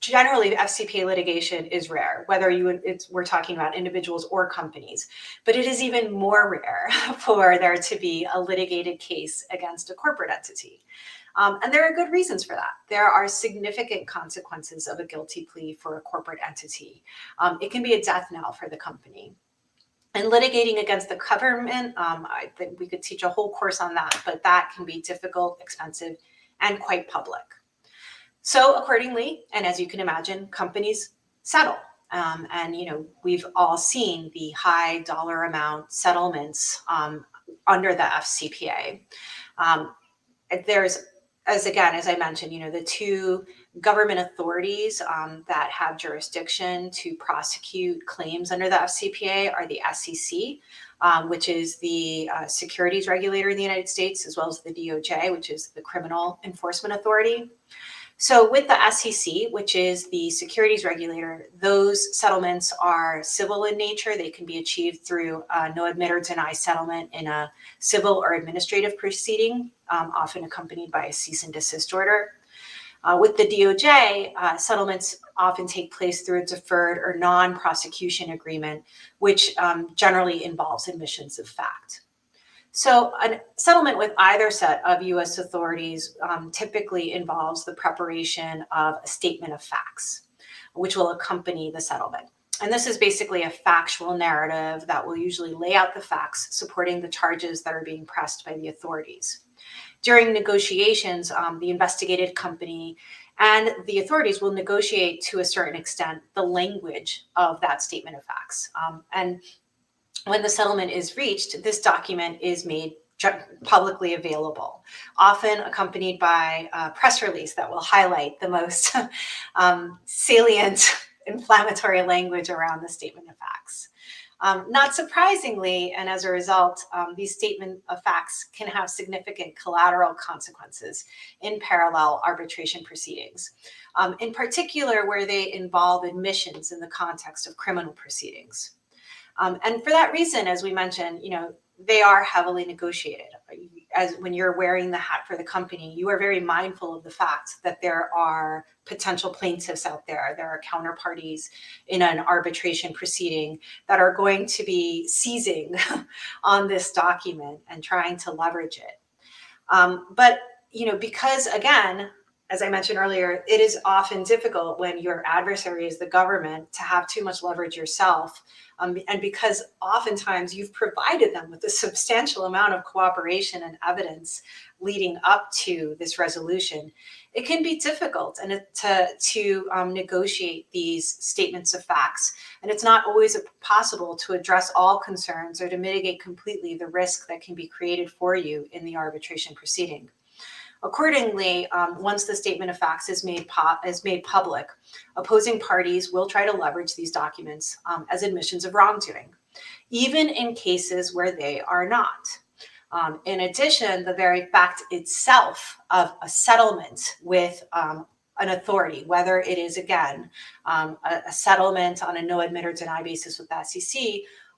generally FCPA litigation is rare, whether we're talking about individuals or companies, but it is even more rare for there to be a litigated case against a corporate entity. And there are good reasons for that. There are significant consequences of a guilty plea for a corporate entity. It can be a death knell for the company. And litigating against the government, I think we could teach a whole course on that, but that can be difficult, expensive, and quite public. So accordingly, and as you can imagine, companies settle. And we've all seen the high dollar amount settlements under the FCPA. There's, as I mentioned, the two government authorities that have jurisdiction to prosecute claims under the FCPA are the SEC, which is the securities regulator in the United States, as well as the DOJ, which is the criminal enforcement authority. So with the SEC, which is the securities regulator, those settlements are civil in nature. They can be achieved through no admit or deny settlement in a civil or administrative proceeding, often accompanied by a cease and desist order. With the DOJ, settlements often take place through a deferred or non-prosecution agreement, which generally involves admissions of fact. So a settlement with either set of U.S. authorities typically involves the preparation of a statement of facts, which will accompany the settlement. And this is basically a factual narrative that will usually lay out the facts supporting the charges that are being pressed by the authorities. During negotiations, the investigated company and the authorities will negotiate to a certain extent the language of that statement of facts. And when the settlement is reached, this document is made publicly available, often accompanied by a press release that will highlight the most salient inflammatory language around the statement of facts. Not surprisingly, and as a result, these statement of facts can have significant collateral consequences in parallel arbitration proceedings, in particular where they involve admissions in the context of criminal proceedings. And for that reason, as we mentioned, they are heavily negotiated. As when you're wearing the hat for the company, you are very mindful of the fact that there are potential plaintiffs out there. There are counterparties in an arbitration proceeding that are going to be seizing on this document and trying to leverage it. But because again, as I mentioned earlier, it is often difficult when your adversary is the government to have too much leverage yourself. And because oftentimes you've provided them with a substantial amount of cooperation and evidence leading up to this resolution, it can be difficult to negotiate these statements of facts. And it's not always possible to address all concerns or to mitigate completely the risk that can be created for you in the arbitration proceeding. Accordingly, once the statement of facts is made public, opposing parties will try to leverage these documents as admissions of wrongdoing, even in cases where they are not. In addition, the very fact itself of a settlement with an authority, whether it is, again, a settlement on a no admit or deny basis with the SEC,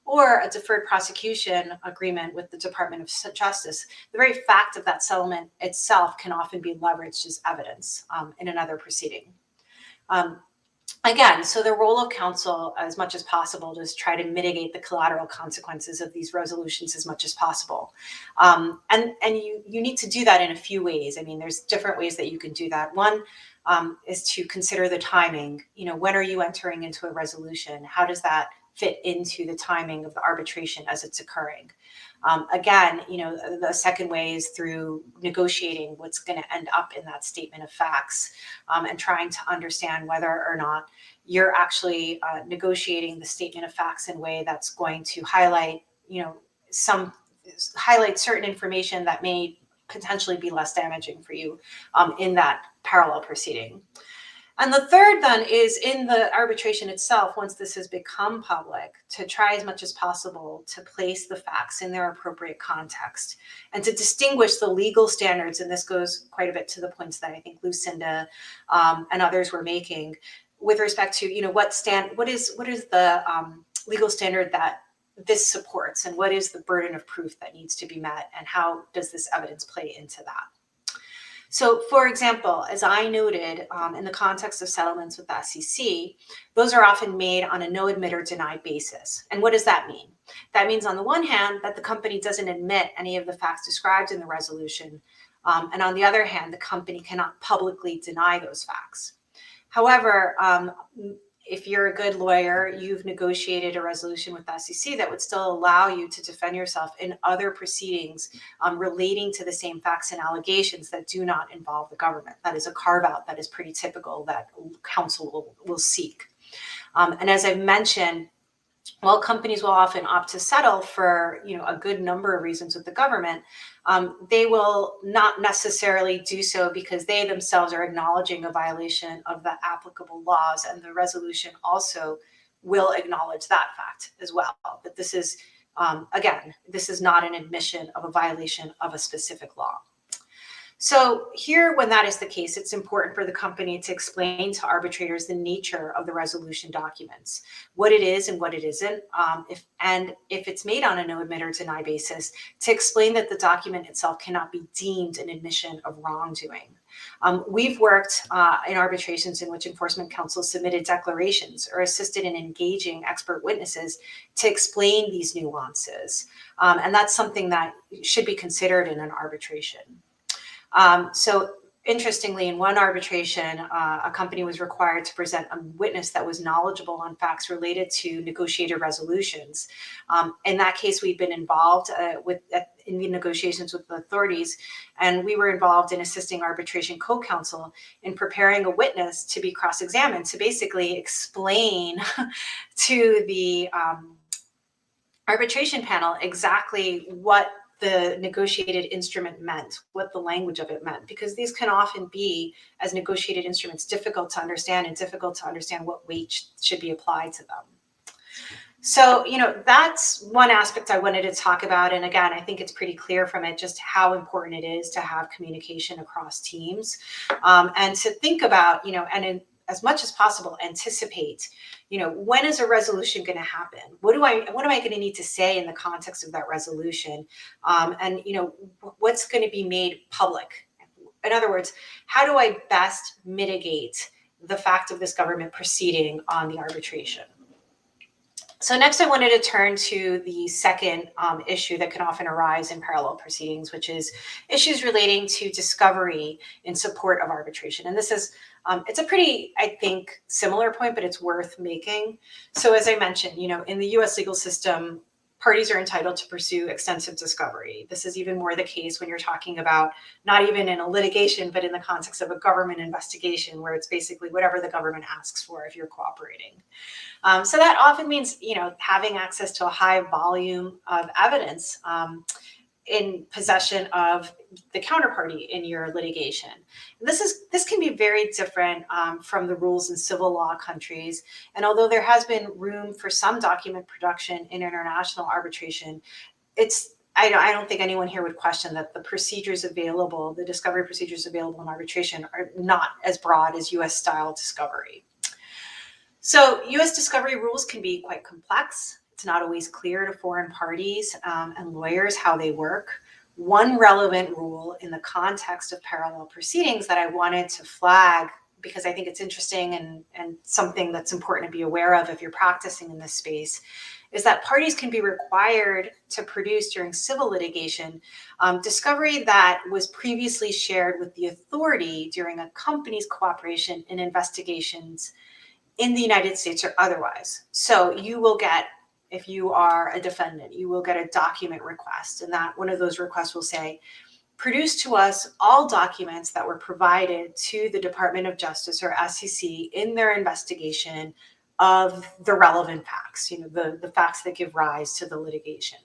or a deferred prosecution agreement with the Department of Justice, the very fact of that settlement itself can often be leveraged as evidence in another proceeding. Again, so the role of counsel, as much as possible, is try to mitigate the collateral consequences of these resolutions as much as possible. And you need to do that in a few ways. I mean, there's different ways that you can do that. One is to consider the timing. When are you entering into a resolution? How does that fit into the timing of the arbitration as it's occurring? Again, the second way is through negotiating what's going to end up in that statement of facts and trying to understand whether or not you're actually negotiating the statement of facts in a way that's going to highlight, highlight certain information that may potentially be less damaging for you in that parallel proceeding. And the third then is in the arbitration itself, once this has become public, to try as much as possible to place the facts in their appropriate context and to distinguish the legal standards. And this goes quite a bit to the points that I think Lucinda and others were making with respect to, you know, what is the legal standard that this supports, and what is the burden of proof that needs to be met, and how does this evidence play into that? So, for example, as I noted, in the context of settlements with the SEC, those are often made on a no admit or deny basis. And what does that mean? That means, on the one hand, that the company doesn't admit any of the facts described in the resolution. And on the other hand, the company cannot publicly deny those facts. However, if you're a good lawyer, you've negotiated a resolution with the SEC that would still allow you to defend yourself in other proceedings relating to the same facts and allegations that do not involve the government. That is a carve out that is pretty typical that counsel will seek. And as I've mentioned, while companies will often opt to settle for, you know, a good number of reasons with the government, they will not necessarily do so because they themselves are acknowledging a violation of the applicable laws, and the resolution also will acknowledge that fact as well. But this is, again, this is not an admission of a violation of a specific law. So here, when that is the case, it's important for the company to explain to arbitrators the nature of the resolution documents, what it is and what it isn't, if it's made on a no admit or deny basis, to explain that the document itself cannot be deemed an admission of wrongdoing. We've worked in arbitrations in which enforcement counsel submitted declarations or assisted in engaging expert witnesses to explain these nuances. And that's something that should be considered in an arbitration. So interestingly, in one arbitration, a company was required to present a witness that was knowledgeable on facts related to negotiated resolutions. In that case, we'd been involved in the negotiations with the authorities, and we were involved in assisting arbitration co-counsel in preparing a witness to be cross-examined to basically explain to the arbitration panel exactly what the negotiated instrument meant, what the language of it meant, because these can often be, as negotiated instruments, difficult to understand and difficult to understand what weight should be applied to them. So, you know, that's one aspect I wanted to talk about. And again, I think it's pretty clear from it just how important it is to have communication across teams, and to think about, you know, and as much as possible, anticipate, you know, when is a resolution going to happen? What am I going to need to say in the context of that resolution? And, you know, what's going to be made public? In other words, how do I best mitigate the fact of this government proceeding on the arbitration? So next, I wanted to turn to the second issue that can often arise in parallel proceedings, which is issues relating to discovery in support of arbitration. And this is, it's a pretty, I think, similar point, but it's worth making. So as I mentioned, you know, in the US legal system, parties are entitled to pursue extensive discovery. This is even more the case when you're talking about not even in a litigation, but in the context of a government investigation, where it's basically whatever the government asks for if you're cooperating. So that often means, you know, having access to a high volume of evidence in possession of the counterparty in your litigation. This can be very different from the rules in civil law countries. And although there has been room for some document production in international arbitration, I don't think anyone here would question that the procedures available, the discovery procedures available in arbitration, are not as broad as US style discovery. So US discovery rules can be quite complex. It's not always clear to foreign parties and lawyers how they work. One relevant rule in the context of parallel proceedings that I wanted to flag, because I think it's interesting and something that's important to be aware of if you're practicing in this space, is that parties can be required to produce during civil litigation discovery that was previously shared with the authority during a company's cooperation in investigations in the United States or otherwise. So you will get, if you are a defendant, you will get a document request, and that one of those requests will say, produce to us all documents that were provided to the Department of Justice or SEC in their investigation of the relevant facts, you know, the facts that give rise to the litigation.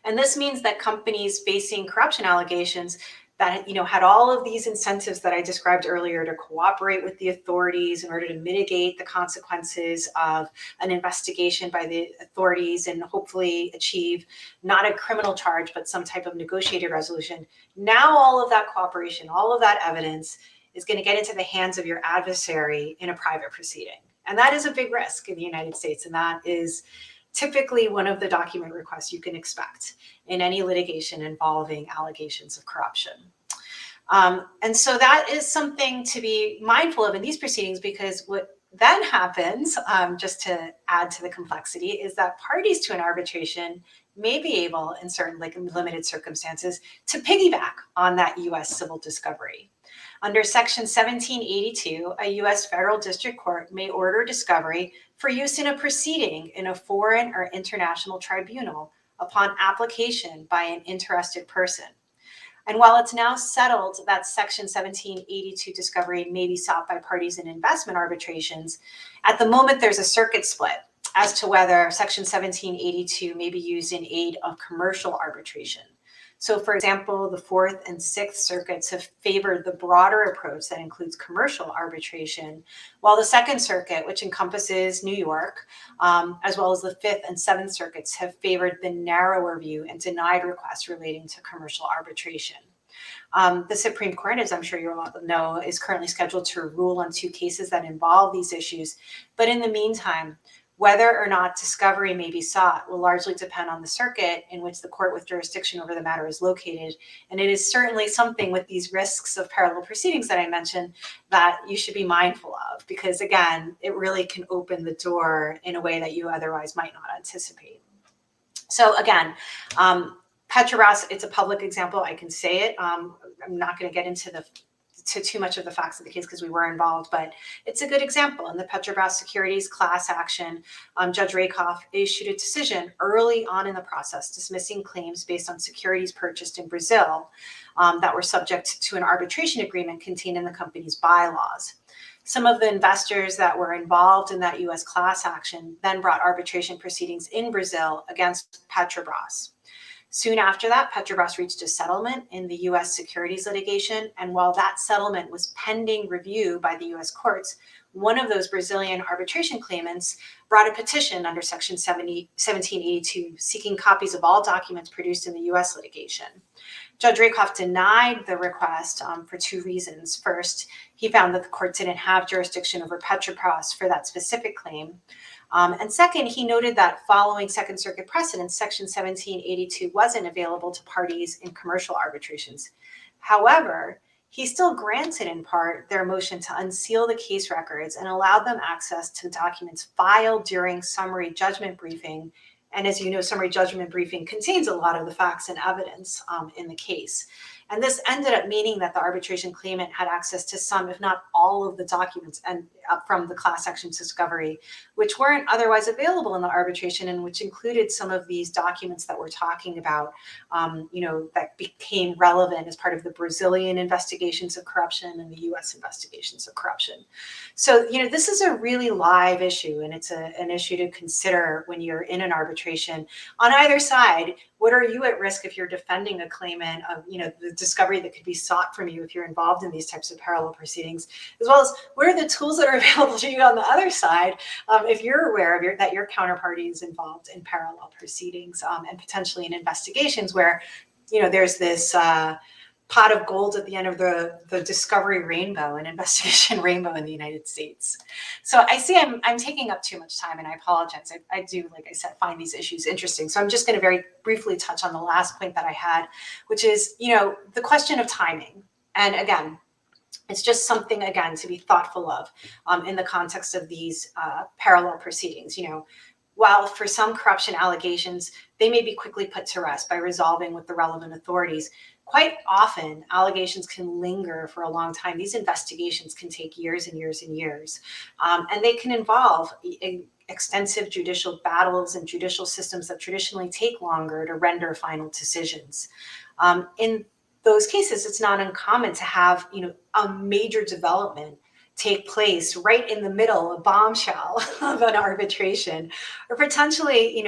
And this means that companies facing corruption allegations, that had all of these incentives that I described earlier to cooperate with the authorities in order to mitigate the consequences of an investigation by the authorities and hopefully achieve not a criminal charge, but some type of negotiated resolution. Now all of that cooperation, all of that evidence is going to get into the hands of your adversary in a private proceeding. And that is a big risk in the United States. And that is typically one of the document requests you can expect in any litigation involving allegations of corruption. And so that is something to be mindful of in these proceedings, because what then happens, just to add to the complexity, is that parties to an arbitration may be able, in certain limited circumstances, to piggyback on that U.S. civil discovery. Under Section 1782, a U.S. federal district court may order discovery for use in a proceeding in a foreign or international tribunal upon application by an interested person. And while it's now settled that Section 1782 discovery may be sought by parties in investment arbitrations, at the moment there's a circuit split as to whether Section 1782 may be used in aid of commercial arbitration. So, for example, the Fourth and Sixth Circuits have favored the broader approach that includes commercial arbitration, while the Second Circuit, which encompasses New York, as well as the Fifth and Seventh Circuits, have favored the narrower view and denied requests relating to commercial arbitration. The Supreme Court, as I'm sure you all know, is currently scheduled to rule on 2 cases that involve these issues. But in the meantime, whether or not discovery may be sought will largely depend on the circuit in which the court with jurisdiction over the matter is located. And it is certainly something with these risks of parallel proceedings that I mentioned that you should be mindful of, because again, it really can open the door in a way that you otherwise might not anticipate. So again, Petros, it's a public example. I can say it. I'm not going to get into too much of the facts of the case because we were involved, but it's a good example. In the Petrobras Securities class action, Judge Rakoff issued a decision early on in the process dismissing claims based on securities purchased in Brazil that were subject to an arbitration agreement contained in the company's bylaws. Some of the investors that were involved in that U.S. class action then brought arbitration proceedings in Brazil against Petrobras. Soon after that, Petrobras reached a settlement in the U.S. securities litigation, and while that settlement was pending review by the U.S. courts, one of those Brazilian arbitration claimants brought a petition under Section 1782 seeking copies of all documents produced in the U.S. litigation. Judge Rakoff denied the request for 2 reasons. First, he found that the court didn't have jurisdiction over Petrobras for that specific claim. And second, he noted that following Second Circuit precedent, Section 1782 wasn't available to parties in commercial arbitrations. However, he still granted in part their motion to unseal the case records and allowed them access to documents filed during summary judgment briefing. And as you know, summary judgment briefing contains a lot of the facts and evidence in the case. And this ended up meaning that the arbitration claimant had access to some, if not all, of the documents and from the class action discovery, which weren't otherwise available in the arbitration, and which included some of these documents that we're talking about, that became relevant as part of the Brazilian investigations of corruption and the U.S. investigations of corruption. So, this is a really live issue, and it's an issue to consider when you're in an arbitration. On either side, what are you at risk if you're defending a claimant of, the discovery that could be sought from you if you're involved in these types of parallel proceedings, as well as what are the tools that are available to you on the other side if you're aware of that your counterparty is involved in parallel proceedings and potentially in investigations where, there's this pot of gold at the end of the discovery rainbow, an investigation rainbow in the United States. So I see I'm taking up too much time, and I apologize. I do, like I said, find these issues interesting. So I'm just going to very briefly touch on the last point that I had, which is, the question of timing. And again, it's just something, again, to be thoughtful of in the context of these parallel proceedings. While for some corruption allegations, they may be quickly put to rest by resolving with the relevant authorities, quite often allegations can linger for a long time. These investigations can take years and years and years, and they can involve extensive judicial battles and judicial systems that traditionally take longer to render final decisions. In those cases, it's not uncommon to have, a major development take place right in the middle, a bombshell of an arbitration, or potentially,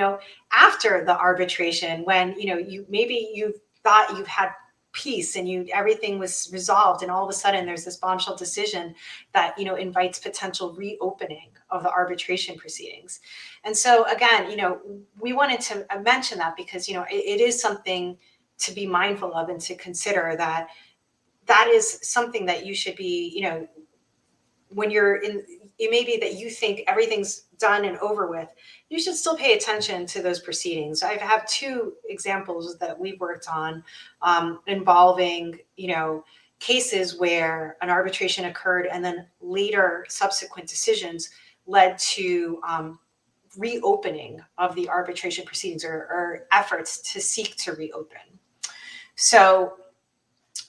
after the arbitration when, you thought you've had peace and everything was resolved, and all of a sudden there's this bombshell decision that invites potential reopening of the arbitration proceedings. And so again, we wanted to mention that because it is something to be mindful of and to consider, that is something that you should be, when you're in, it may be that you think everything's done and over with, you should still pay attention to those proceedings. I have two examples that we've worked on involving, cases where an arbitration occurred and then later subsequent decisions led to reopening of the arbitration proceedings or efforts to seek to reopen. So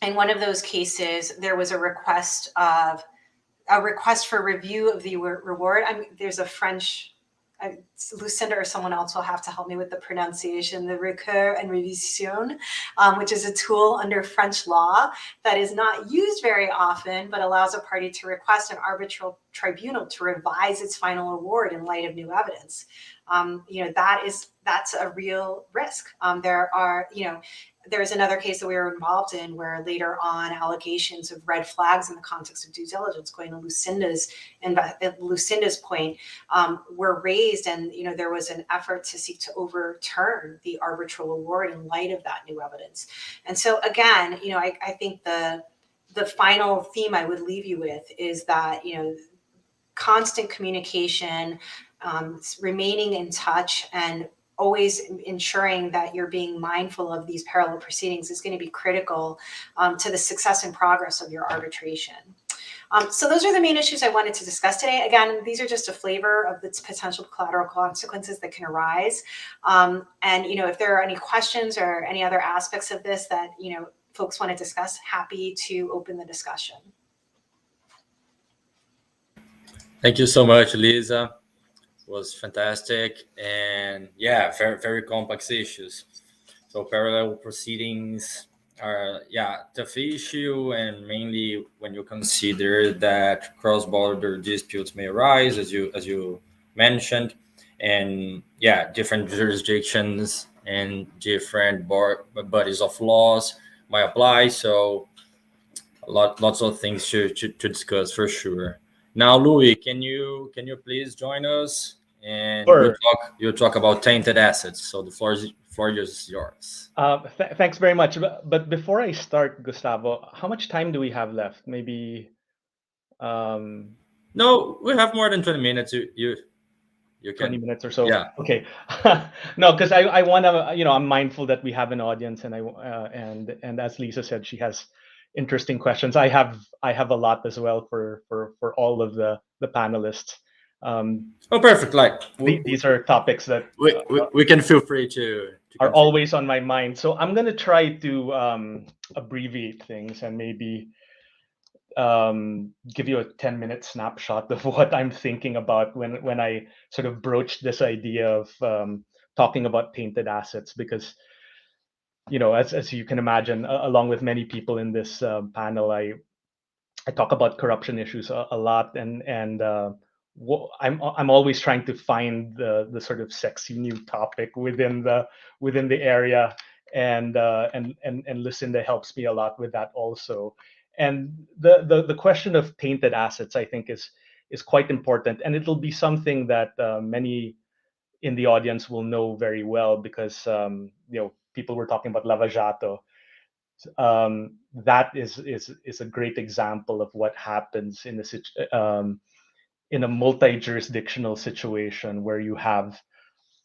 in one of those cases, there was a request for review of the reward. There's a French, Lucinda or someone else will have to help me with the pronunciation, the recours and révision, which is a tool under French law that is not used very often, but allows a party to request an arbitral tribunal to revise its final award in light of new evidence. That's a real risk. There's another case that we were involved in where later on allegations of red flags in the context of due diligence, going to Lucinda's point, were raised, and there was an effort to seek to overturn the arbitral award in light of that new evidence. And so again, I think the final theme I would leave you with is that constant communication, remaining in touch, and always ensuring that you're being mindful of these parallel proceedings is going to be critical to the success and progress of your arbitration. So those are the main issues I wanted to discuss today. Again, these are just a flavor of the potential collateral consequences that can arise. And if there are any questions or any other aspects of this that folks want to discuss, happy to open the discussion. Thank you so much, Lisa. Was fantastic, and yeah, very, very complex issues. So parallel proceedings are tough issue, and mainly when you consider that cross-border disputes may arise, as you mentioned, and different jurisdictions and different bodies of laws might apply. So lots of things to discuss for sure. Now, Louis, can you please join us? And sure. you'll talk about tainted assets. So the floor is yours. Thanks very much. But before I start, Gustavo, how much time do we have left? Maybe. No, we have more than 20 minutes. You can 20 minutes or so. Yeah. Okay. No, because I want to. I'm mindful that we have an audience, and and as Lisa said, she has interesting questions. I have a lot as well for all of the panelists. Perfect. These are topics that we can feel free to are always on my mind. So I'm going to try to abbreviate things and maybe give you a 10-minute snapshot of what I'm thinking about when I sort of broached this idea of talking about tainted assets, because as you can imagine, along with many people in this panel, I talk about corruption issues a lot, and I'm always trying to find the sort of sexy new topic within the area, and Lucinda helps me a lot with that also. And the question of tainted assets, I think, is quite important, and it'll be something that many in the audience will know very well, because people were talking about lavajato. That is a great example of what happens in a multi-jurisdictional situation where you have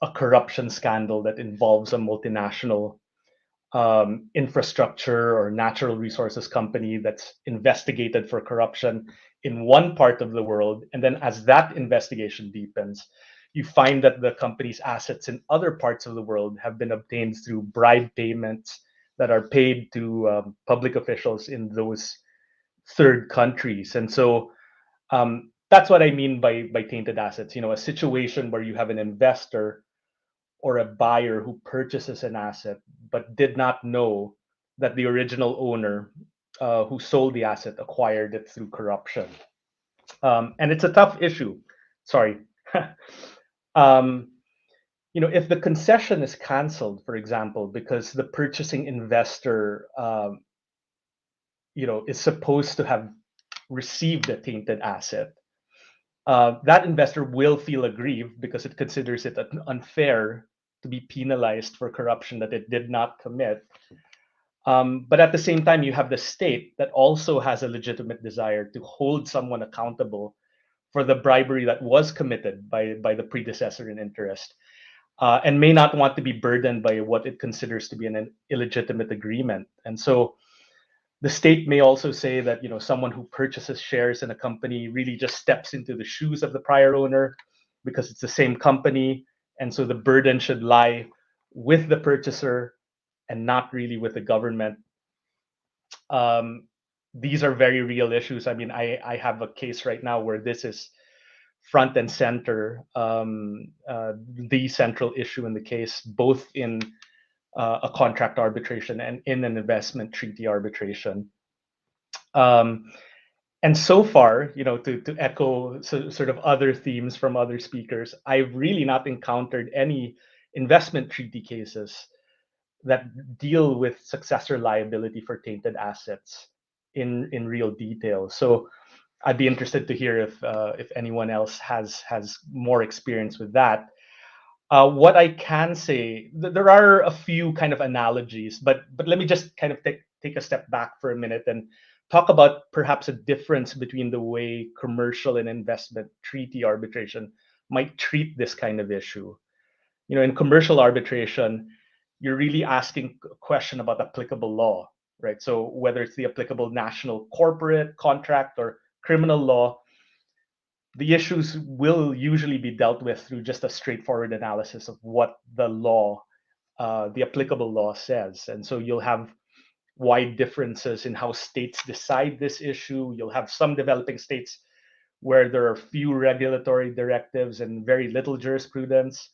a corruption scandal that involves a multinational infrastructure or natural resources company that's investigated for corruption in one part of the world. And then as that investigation deepens, you find that the company's assets in other parts of the world have been obtained through bribe payments that are paid to public officials in those third countries. And so that's what I mean by tainted assets. A situation where you have an investor or a buyer who purchases an asset but did not know that the original owner who sold the asset acquired it through corruption. And it's a tough issue. Sorry. If the concession is canceled, for example, because the purchasing investor is supposed to have received a tainted asset, that investor will feel aggrieved because it considers it unfair to be penalized for corruption that it did not commit. But at the same time, you have the state that also has a legitimate desire to hold someone accountable for the bribery that was committed by the predecessor in interest, and may not want to be burdened by what it considers to be an illegitimate agreement. And so the state may also say that someone who purchases shares in a company really just steps into the shoes of the prior owner because it's the same company, and so the burden should lie with the purchaser and not really with the government. These are very real issues. I mean, I have a case right now where this is front and center, the central issue in the case, both in a contract arbitration and in an investment treaty arbitration. And so far, to echo sort of other themes from other speakers, I've really not encountered any investment treaty cases that deal with successor liability for tainted assets in real detail. So I'd be interested to hear if anyone else has more experience with that. What I can say, there are a few kind of analogies, but let me just kind of take a step back for a minute and talk about perhaps a difference between the way commercial and investment treaty arbitration might treat this kind of issue. In commercial arbitration, you're really asking a question about applicable law, right? So whether it's the applicable national corporate contract or criminal law, the issues will usually be dealt with through just a straightforward analysis of what the law, the applicable law says. And so you'll have wide differences in how states decide this issue. You'll have some developing states where there are few regulatory directives and very little jurisprudence.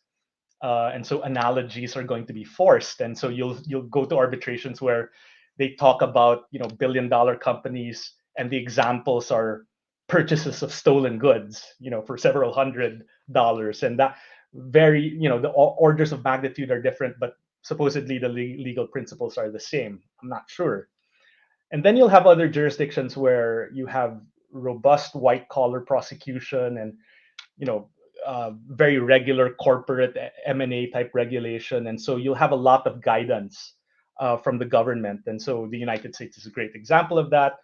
And so analogies are going to be forced. And so you'll go to arbitrations where they talk about billion-dollar companies, and the examples are purchases of stolen goods, for several $100s, and that very the orders of magnitude are different, but supposedly the legal principles are the same. I'm not sure. And then you'll have other jurisdictions where you have robust white-collar prosecution and very regular corporate M&A type regulation, and so you'll have a lot of guidance from the government. And so the United States is a great example of that.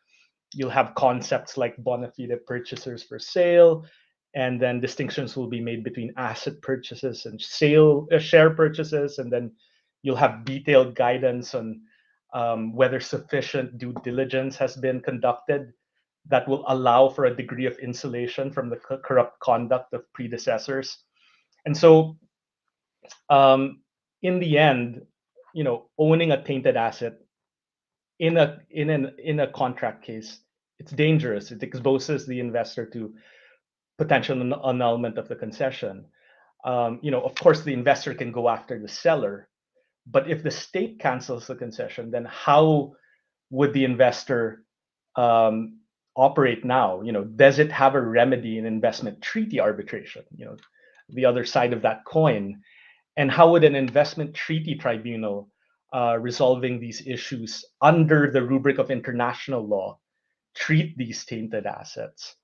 You'll have concepts like bona fide purchasers for sale, and then distinctions will be made between asset purchases and share purchases, and then you'll have detailed guidance on whether sufficient due diligence has been conducted that will allow for a degree of insulation from the corrupt conduct of predecessors. And so in the end, owning a tainted asset in a contract case, it's dangerous. It exposes the investor to potential annulment of the concession. Of course, the investor can go after the seller, but if the state cancels the concession, then how would the investor operate now? Does it have a remedy in investment treaty arbitration? The other side of that coin. And how would an investment treaty tribunal resolving these issues under the rubric of international law treat these tainted assets?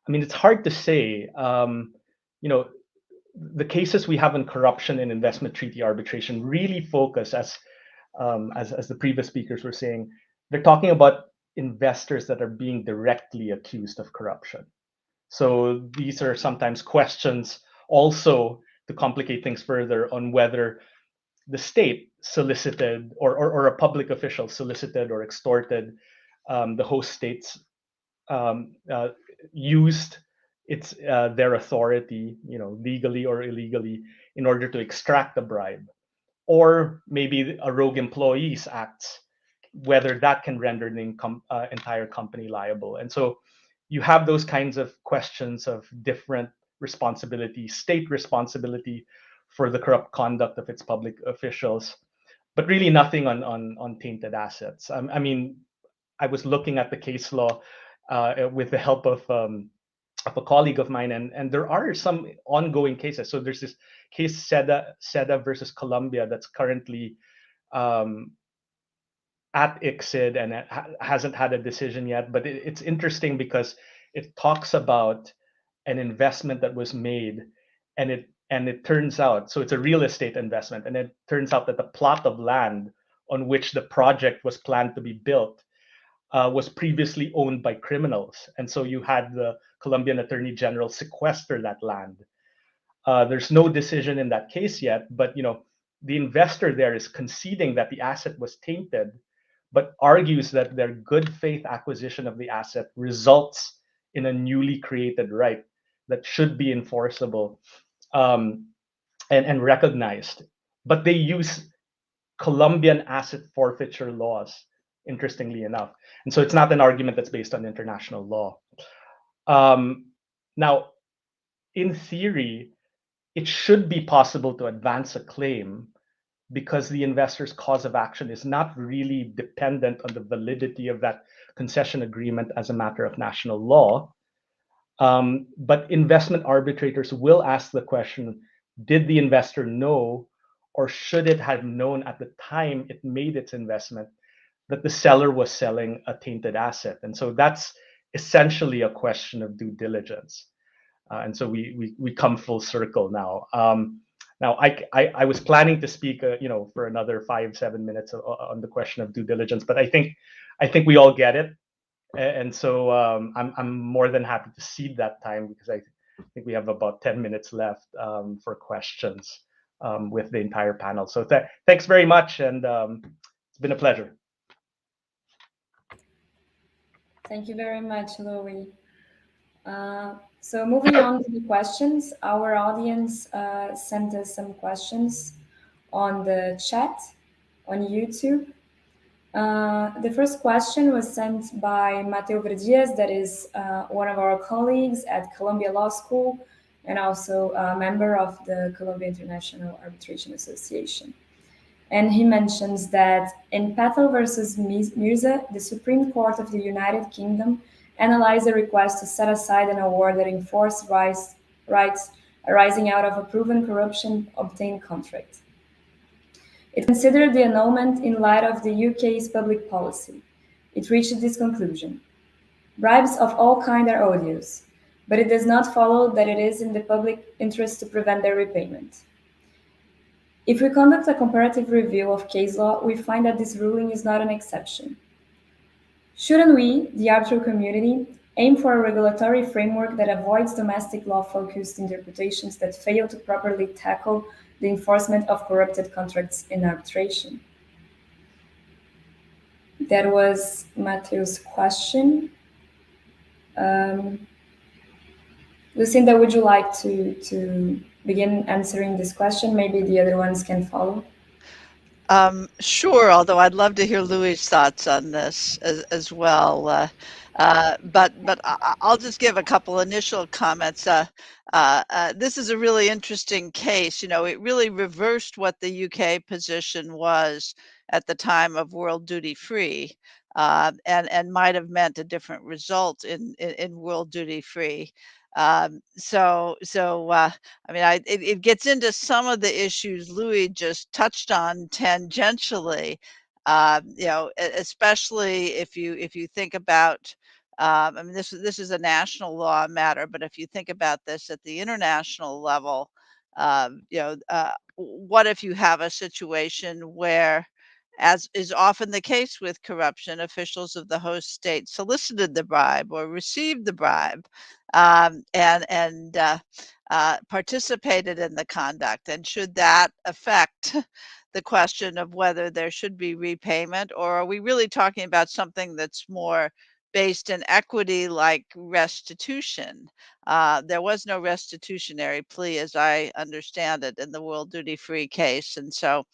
It's hard to say. The cases we have in corruption and investment treaty arbitration really focus, as the previous speakers were saying, they're talking about investors that are being directly accused of corruption. So these are sometimes questions also, to complicate things further, on whether the state solicited or a public official solicited or extorted the host states, used their authority, legally or illegally, in order to extract a bribe, or maybe a rogue employee's acts, whether that can render the entire company liable. And so you have those kinds of questions of different responsibility, state responsibility for the corrupt conduct of its public officials, but really nothing on tainted assets. I was looking at the case law with the help of a colleague of mine, and there are some ongoing cases. So there's this case, Seda versus Colombia, that's currently at ICSID and it hasn't had a decision yet. But it's interesting because it talks about an investment that was made, and it turns out, so it's a real estate investment, and it turns out that the plot of land on which the project was planned to be built was previously owned by criminals, and so you had the Colombian Attorney General sequester that land. There's no decision in that case yet, but the investor there is conceding that the asset was tainted, but argues that their good faith acquisition of the asset results in a newly created right that should be enforceable and recognized. But they use Colombian asset forfeiture laws, interestingly enough. And so it's not an argument that's based on international law. Now, in theory, it should be possible to advance a claim because the investor's cause of action is not really dependent on the validity of that concession agreement as a matter of national law. But investment arbitrators will ask the question, did the investor know, or should it have known at the time it made its investment, that the seller was selling a tainted asset? And so that's essentially a question of due diligence. And so we come full circle now. Now, I was planning to speak, for another 5-7 minutes on the question of due diligence, but I think we all get it, and so I'm more than happy to cede that time because I think we have about 10 minutes left for questions with the entire panel. So thanks very much, and it's been a pleasure. Thank you very much, Louis. So moving on to the questions, our audience sent us some questions on the chat on YouTube. The first question was sent by Mateo Verdias, that is one of our colleagues at Columbia Law School and also a member of the Columbia International Arbitration Association. And he mentions that in Petros versus Mirza, the Supreme Court of the United Kingdom analyzed a request to set aside an award that enforced rights arising out of a proven corruption obtained contract. It considered the annulment in light of the UK's public policy. It reached this conclusion. Bribes of all kinds are odious, but it does not follow that it is in the public interest to prevent their repayment. If we conduct a comparative review of case law, we find that this ruling is not an exception. Shouldn't we, the arbitral community, aim for a regulatory framework that avoids domestic law-focused interpretations that fail to properly tackle the enforcement of corrupted contracts in arbitration? That was Mateo's question. Lucinda, would you like to begin answering this question? Maybe the other ones can follow. Sure, although I'd love to hear Louis' thoughts on this as well. But I'll just give a couple initial comments. This is a really interesting case. It really reversed what the UK position was at the time of World Duty Free, and might have meant a different result in World Duty Free. It gets into some of the issues Louis just touched on tangentially, especially if you think about, this is a national law matter, but if you think about this at the international level, what if you have a situation where, as is often the case with corruption, officials of the host state solicited the bribe or received the bribe, and participated in the conduct, and should that affect the question of whether there should be repayment, or are we really talking about something that's more based in equity, like restitution? There was no restitutionary plea, as I understand it, in the World Duty Free case, and so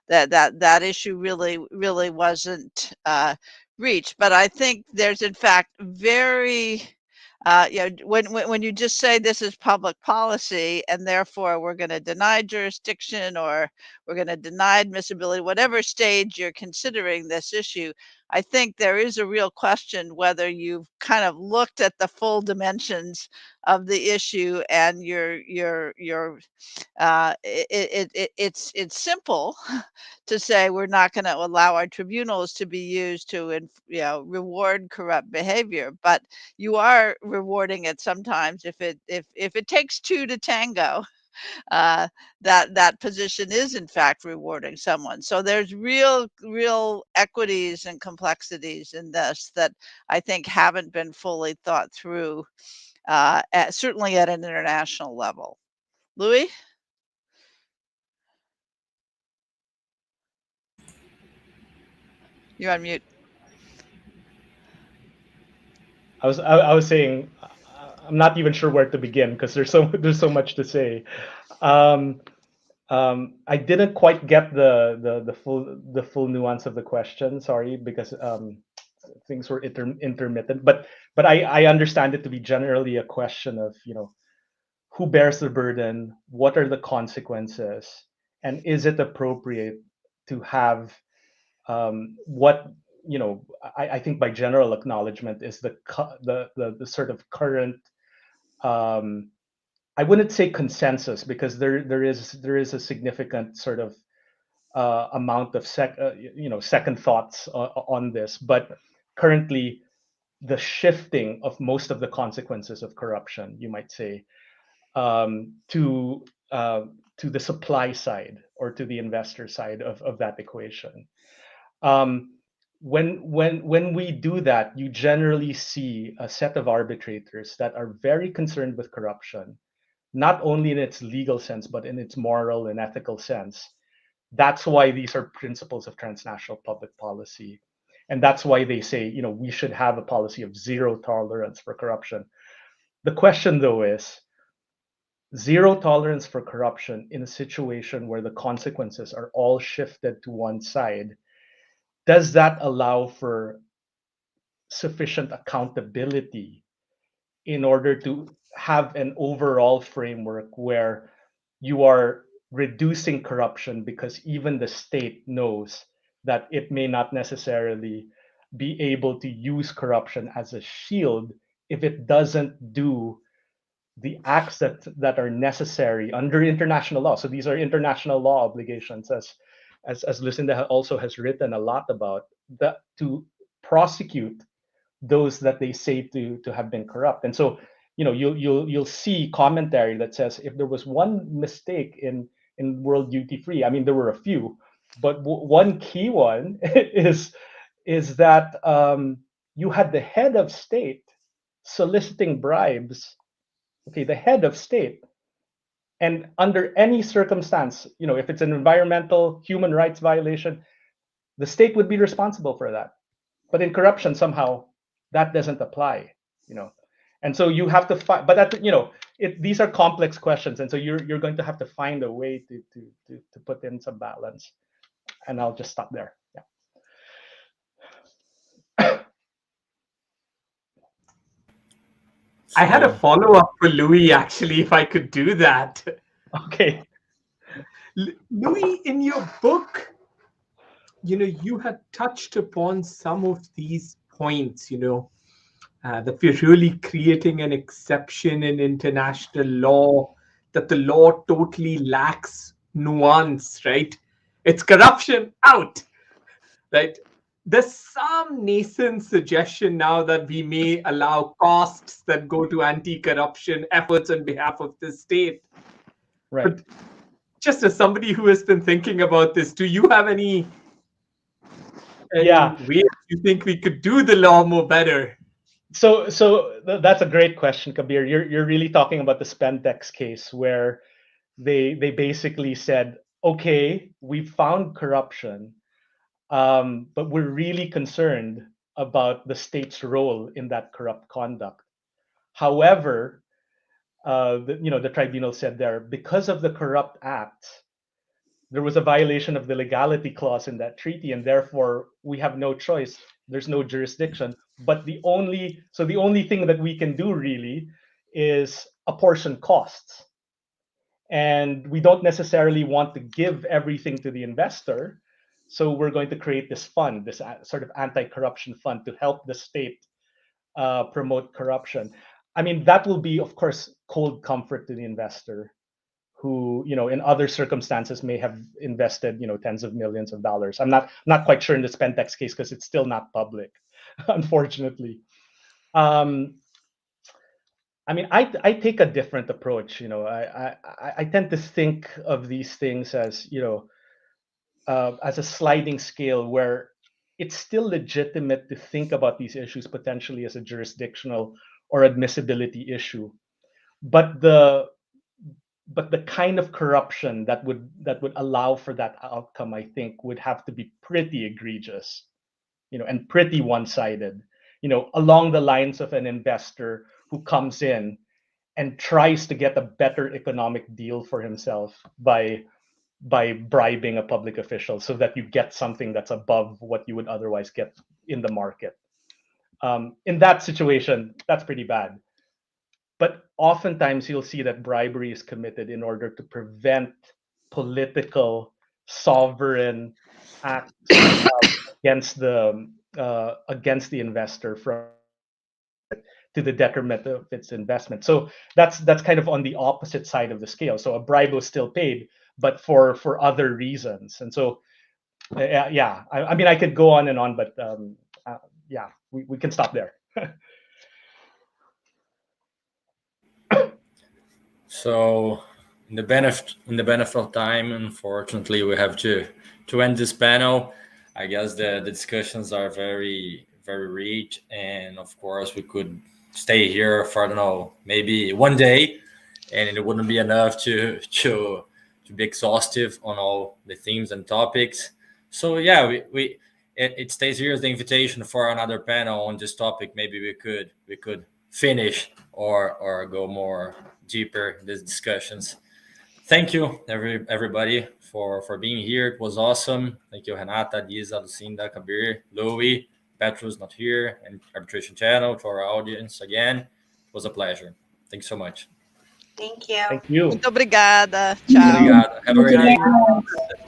that issue really wasn't reached. But I think there's in fact very when you just say this is public policy and therefore we're going to deny jurisdiction, or we're going to deny admissibility, whatever stage you're considering this issue. I think there is a real question whether you've kind of looked at the full dimensions of the issue, and it's simple to say we're not going to allow our tribunals to be used to reward corrupt behavior, but you are rewarding it sometimes if it takes two to tango. That position is in fact rewarding someone. So there's real equities and complexities in this that I think haven't been fully thought through, certainly at an international level. Louis? You're on mute. I was saying I'm not even sure where to begin because there's so much to say. I didn't quite get the full nuance of the question. Sorry, because things were intermittent. But I understand it to be generally a question of who bears the burden, what are the consequences, and is it appropriate to have what I think by general acknowledgement is the sort of current. I wouldn't say consensus because there is a significant sort of amount of second thoughts on this, but currently the shifting of most of the consequences of corruption, you might say, to the supply side or to the investor side of that equation. When we do that, you generally see a set of arbitrators that are very concerned with corruption, not only in its legal sense, but in its moral and ethical sense. That's why these are principles of transnational public policy. And that's why they say, we should have a policy of zero tolerance for corruption. The question, though, is zero tolerance for corruption in a situation where the consequences are all shifted to one side. Does that allow for sufficient accountability in order to have an overall framework where you are reducing corruption because even the state knows that it may not necessarily be able to use corruption as a shield if it doesn't do the acts that are necessary under international law? So these are international law obligations, as Lucinda also has written a lot about, that to prosecute those that they say to have been corrupt. And so you'll see commentary that says if there was one mistake in World Duty Free, I mean there were a few, but one key one is that you had the head of state soliciting bribes. Okay, the head of state. And under any circumstance, if it's an environmental human rights violation, the state would be responsible for that. But in corruption, somehow that doesn't apply, And so you have to find, but that, these are complex questions. And so you're going to have to find a way to put in some balance. And I'll just stop there. Yeah. I had a follow-up for Louis, actually, if I could do that. Okay. Louis, in your book, you had touched upon some of these points, that we're really creating an exception in international law, that the law totally lacks nuance, right? It's corruption out, right? There's some nascent suggestion now that we may allow costs that go to anti-corruption efforts on behalf of the state. Right. But just as somebody who has been thinking about this, do you have any ways you think we could do the law more better? So that's a great question, Kabir. You're really talking about the Spendex case where they basically said, okay, we found corruption, but we're really concerned about the state's role in that corrupt conduct. However, the tribunal said there, because of the corrupt acts, there was a violation of the legality clause in that treaty, and therefore we have no choice. There's no jurisdiction. But the only thing that we can do really is apportion costs. and we don't necessarily want to give everything to the investor. So we're going to create this fund, this sort of anti-corruption fund to help the state promote corruption. I mean, that will be, of course, cold comfort to the investor who, in other circumstances may have invested, tens of millions of dollars. I'm not quite sure in the Spentex case because it's still not public, unfortunately. I mean, I take a different approach. I tend to think of these things as, as a sliding scale where it's still legitimate to think about these issues potentially as a jurisdictional or admissibility issue, but the kind of corruption that would allow for that outcome, I think, would have to be pretty egregious, and pretty one-sided, along the lines of an investor who comes in and tries to get a better economic deal for himself by bribing a public official so that you get something that's above what you would otherwise get in the market. In that situation, that's pretty bad. But oftentimes you'll see that bribery is committed in order to prevent political sovereign acts against the investor from to the detriment of its investment. So that's kind of on the opposite side of the scale. So a bribe was still paid, but for other reasons. And so, yeah, I mean, I could go on and on, but yeah, we can stop there. So, in the benefit of time, unfortunately, we have to end this panel. I guess the discussions are very, very rich, and of course, we could stay here for, I don't know, maybe one day, and it wouldn't be enough to be exhaustive on all the themes and topics. So yeah, it stays here as the invitation for another panel on this topic. Maybe we could finish or go more deeper in these discussions. Thank you everybody for being here. It was awesome. Thank you, Renata, Lisa, Lucinda, Kabir, Louis, Petros not here, and Arbitration Channel, to our audience again. It was a pleasure. Thanks so much. Thank you. Thank you. Muito obrigada. Tchau. Obrigado. Have a great day.